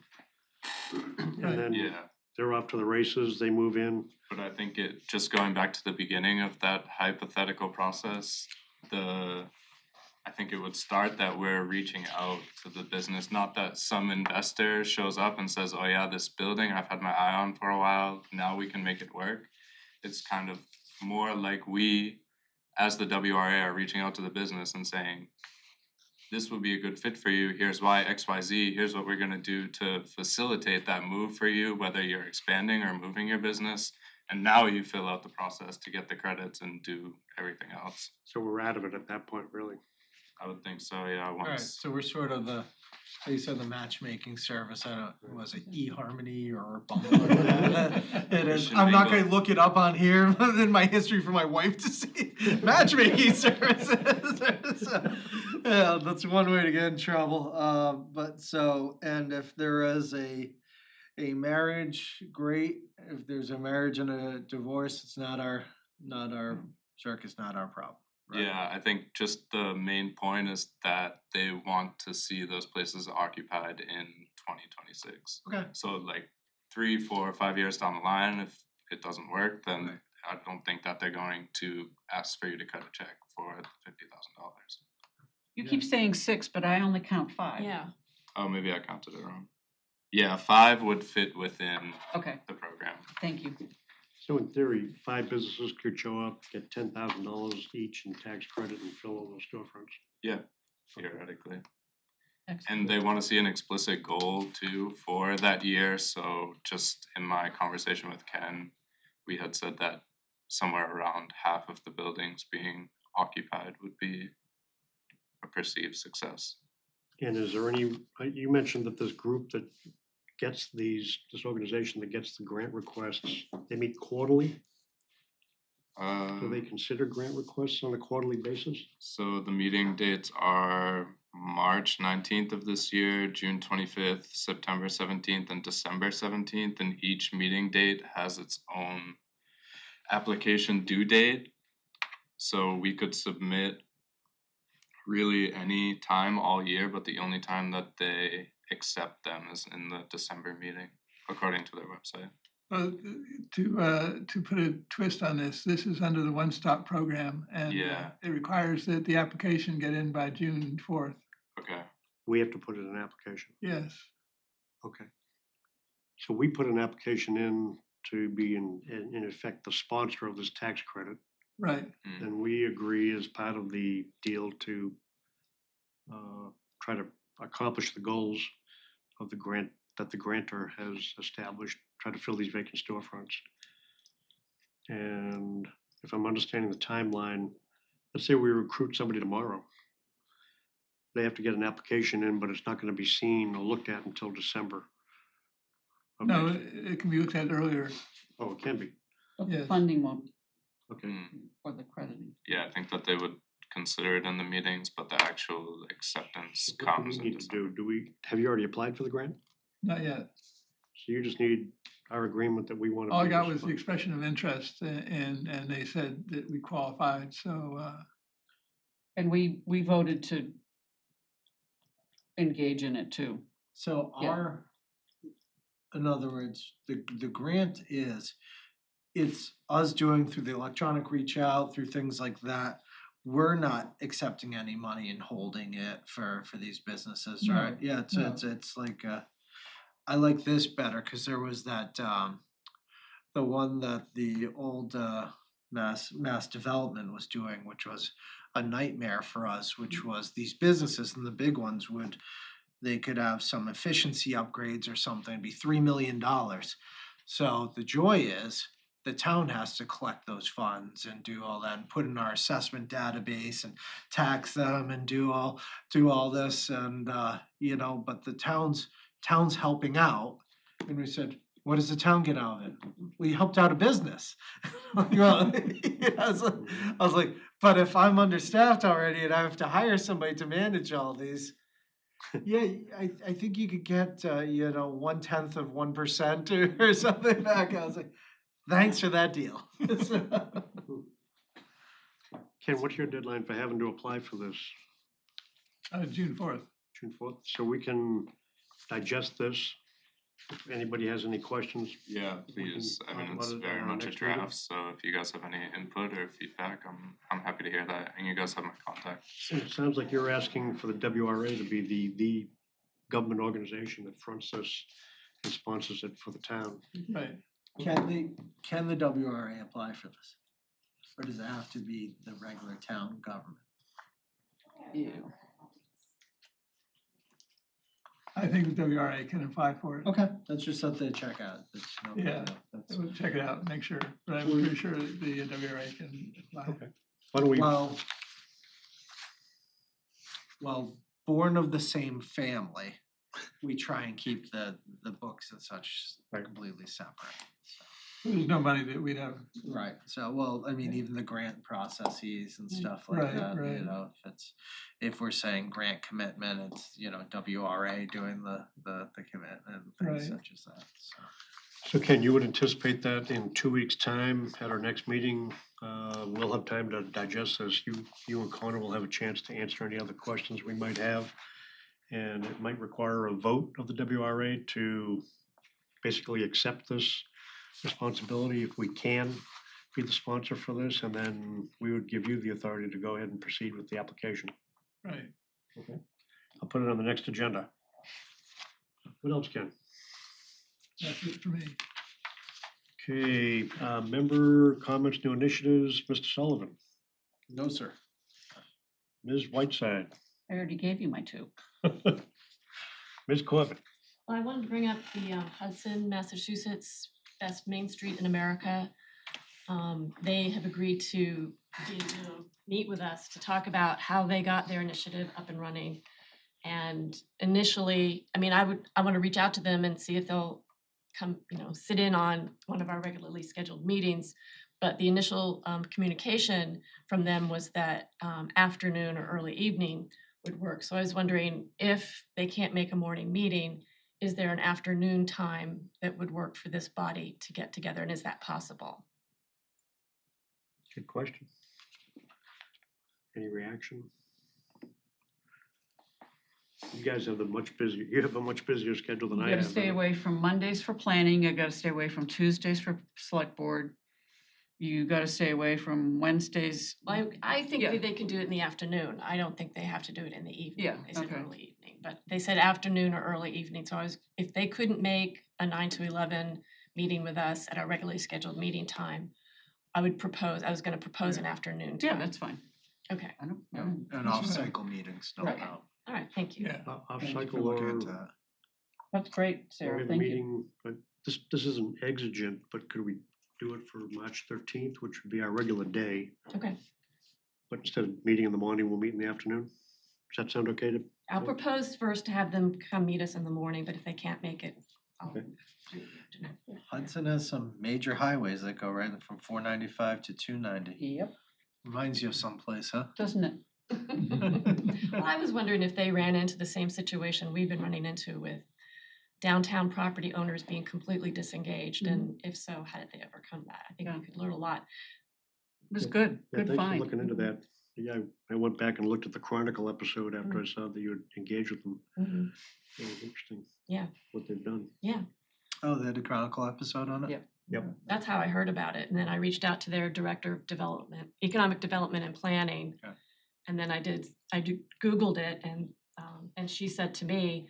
Right. And then Yeah. they're off to the races, they move in. But I think it, just going back to the beginning of that hypothetical process, I think it would start that we're reaching out to the business, not that some investor shows up and says, oh yeah, this building I've had my eye on for a while, now we can make it work. It's kind of more like we, as the WRA, are reaching out to the business and saying, this would be a good fit for you, here's why, X, Y, Z, here's what we're gonna do to facilitate that move for you, whether you're expanding or moving your business. And now you fill out the process to get the credits and do everything else. So we're out of it at that point, really. I would think so, yeah, Alright, once. so we're sort of the, how you said, the matchmaking service, I don't, was it eHarmony or Bumble or whatever it is, should I'm not mingle. gonna look it up on here in my history for my wife to see, matchmaking services. So, yeah, that's one way to get in trouble, but so, and if there is a marriage, great, if there's a marriage and a divorce, it's not our, circus, not our problem. Right. Yeah, I think just the main point is that they want to see those places occupied in 2026. Okay. So like 3, 4, 5 years down the line, if it doesn't work, then Right. I don't think that they're going to ask for you to cut a check for $50,000. You keep saying 6, but I only count 5. Yeah, Oh, maybe I counted it wrong. Yeah, 5 would fit within Okay, the program. thank you. So in theory, 5 businesses could show up, get $10,000 each in tax credit and fill all those storefronts. Yeah, theoretically. Excellent. And they want to see an explicit goal too for that year. So just in my conversation with Ken, we had said that somewhere around half of the buildings being occupied would be a perceived success. And is there any, you mentioned that this group that gets this organization that gets the grant requests, they meet quarterly? Do they consider grant requests on a quarterly basis? So the meeting dates are March 19th of this year, June 25th, September 17th, and December 17th, and each meeting date has its own application due date. So we could submit really any time all year, but the only time that they accept them is in the December meeting, according to their website. To put a twist on this is under the one-stop program, and Yeah. it requires that the application get in by June 4th. Okay. We have to put in an application. Yes, Okay. So we put an application in to be in effect the sponsor of this tax credit. right. And we agree as part of the deal to try to accomplish the goals of the grant that the grantor has established, try to fill these vacant storefronts. And if I'm understanding the timeline, let's say we recruit somebody tomorrow. They have to get an application in, but it's not going to be seen or looked at until December. of No, next year. it can be looked at earlier. Oh, it can be. But the Yes. funding won't, Okay. or the crediting. Yeah, I think that they would consider it in the meetings, but the actual acceptance What do comes we in need to December. do? Have you already applied for the grant? Not yet. So you just need our agreement that we want to. All I got was the expression of interest, and they said that we qualified, so, And we voted to engage in it too. So Yeah. in other words, the grant it's us doing through the electronic reach out, through things like that. We're not accepting any money and holding it for these businesses, No, right? Yeah, no. it's like I like this better, cause there was that the one that the old mass development was doing, which was a nightmare for us, which was these businesses and the big ones they could have some efficiency upgrades or something, be $3 million. So the joy is the town has to collect those funds and do all that and put in our assessment database and tax them and do all this and but the town's helping out. And we said, what does the town get out of it? We helped out a business. I was like, but if I'm understaffed already and I have to hire somebody to manage all these, yeah, I think you could get 1/10 of 1% or something back. I was like, thanks for that deal. Ken, what's your deadline for having to apply for this? June 4th. June 4th? So we can digest this If anybody has any questions, Yeah, we can please. I talk mean, about it's it very at our much a next meeting. draft, so if you guys have any input or feedback, I'm happy to hear that, and you guys have my contact. It sounds like you're asking for the WRA to be the government organization that fronts this and sponsors it for the town. Right. Can the WRA apply for this? Or does it have to be the regular town government? Ew. I think the WRA can apply for it. Okay, that's just something to check out. That's no big Yeah. deal. That's- We'll check it out and make sure, but I'm pretty sure that the WRA can apply. Okay. Why don't we, Well, born of the same family, we try and keep the books and such Right. completely separate. So. There's no money that we'd have. Right, so, well, I mean, even the grant processes and stuff like Right, that, you right. know, if we're saying grant commitment, it's, you know, WRA doing the commitment and things Right. such as that, so. so Ken, you would anticipate that in 2 weeks' time at our next meeting, we'll have time to digest this. You and Connor will have a chance to answer any other questions we might have. And it might require a vote of the WRA to basically accept this responsibility if we can be the sponsor for this, and then we would give you the authority to go ahead and proceed with the application. Right. I'll put it on the next agenda. What else, Ken? That's it for me. Okay, member comments, new initiatives, Mr. Sullivan, No, sir. Ms. Whiteside, I already gave you my two. Ms. Corbett. Well, I wanted to bring up the Hudson, Massachusetts, best Main Street in America. They have agreed to meet with us to talk about how they got their initiative up and running. And initially, I mean, I want to reach out to them and see if they'll come, sit in on one of our regularly scheduled meetings. But the initial communication from them was that afternoon or early evening would work. So I was wondering if they can't make a morning meeting, is there an afternoon time that would work for this body to get together, and is that possible? Good question. Any reaction? You guys have you have a much busier schedule than You I gotta have. stay away from Mondays for planning, you gotta stay away from Tuesdays for select board. You gotta stay away from Wednesdays. I think Yeah. that they can do it in the afternoon. I don't think they have to do it in the evening. Yeah, They said okay. early evening, but they said afternoon or early evening. So if they couldn't make a 9 to 11 meeting with us at our regularly scheduled meeting time, I was gonna propose an afternoon Yeah, time. that's fine. Okay, I don't, I Yeah, don't- and off-cycle meetings, no Right. doubt. all right, thank you. Yeah. Off Thank you for cycle looking or into that. That's great, or Sarah, in the thank you. meeting, but this isn't exigent, but could we do it for March 13th, which would be our regular day? Okay, But instead of meeting in the morning, we'll meet in the afternoon? Does that sound okay to? I'll propose first to have them come meet us in the morning, but if they can't make it, I'll Okay. do the afternoon. Hudson has some major highways that go right from 495 to 290. Yep, Reminds you of someplace, huh? doesn't it? Well, I was wondering if they ran into the same situation we've been running into with downtown property owners being completely disengaged, and if so, how did they overcome that? I think Yeah. we could learn a lot. It was good, Yeah, good thanks for find. looking into that. Yeah, I went back and looked at the Chronicle episode after I saw that you had engaged with them. Mhm. It was interesting. Yeah. What they've done. Oh, they had a Chronicle episode on it? Yeah. Yep. That's how I heard about it, and then I reached out to their director of development, economic development and planning. Okay. And then I Googled it, and she said to me,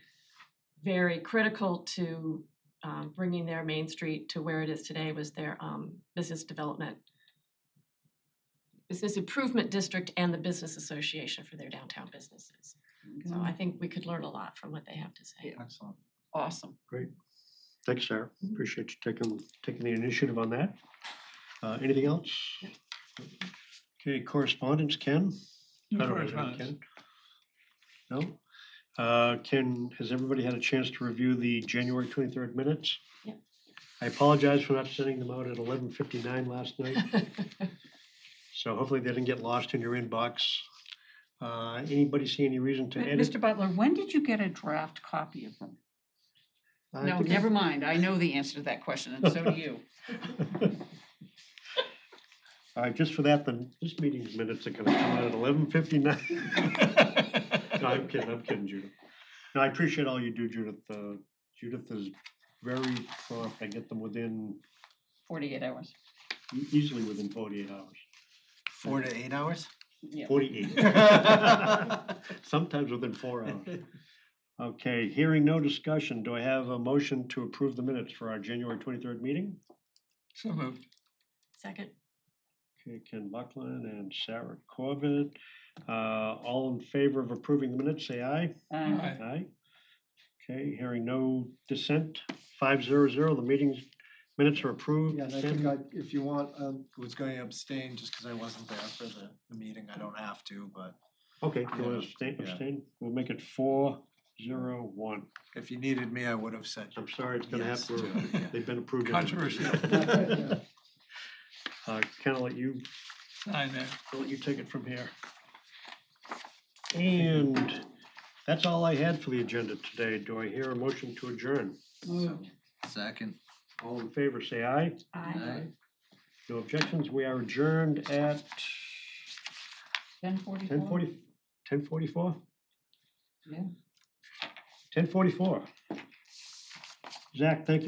very critical to bringing their Main Street to where it is today was their business improvement district and the business association for their downtown businesses. So I think we could learn a lot from what they have to say. Excellent. Awesome. Thanks, Sarah. Appreciate you taking the initiative on that. Anything else? Okay, correspondence, Ken? No I don't have any, correspondence. Ken? No? Ken, has everybody had a chance to review the January 23rd minutes? Yep. I apologize for not sending them out at 11:59 last night, so hopefully they didn't get lost in your inbox. Anybody see any reason to edit? Mr. Butler, when did you get a draft copy of them? I No, think never mind, I know the answer to that question, and so do you. All right, just for that, then, this meeting's minutes are gonna come out at 11:59. No, I'm kidding, Judith. No, I appreciate all you do, Judith. Judith is very prompt. I get them within, 48 hours. easily within 48 hours. 4 to 8 hours? Yeah. 48. Sometimes within 4 hours. Okay, hearing no discussion, do I have a motion to approve the minutes for our January 23rd meeting? So moved. Second, Okay, Ken Buckland and Sarah Corbett. All in favor of approving the minutes, say aye. Aye. Aye. Okay, hearing no dissent, 500, the meeting's minutes are approved. Yeah, and I Ken? think if you want, was going to abstain just because I wasn't there for the meeting. I don't have to, but Okay, you want Yeah, to abstain, yeah. abstain? We'll make it 4-0-1. if you needed me, I would have said. I'm sorry, it's gonna have Yes, to, too, yeah. they've been approved. anyway. Controversial. Ken, I'll let you Sign there. I'll let you take it from here. And that's all I had for the agenda today. Do I hear a motion to adjourn? Moved. Second. All in favor, say aye. aye. No objections. We are adjourned at 10:44. 10:44? Yeah. 10:44. Zach, thank you.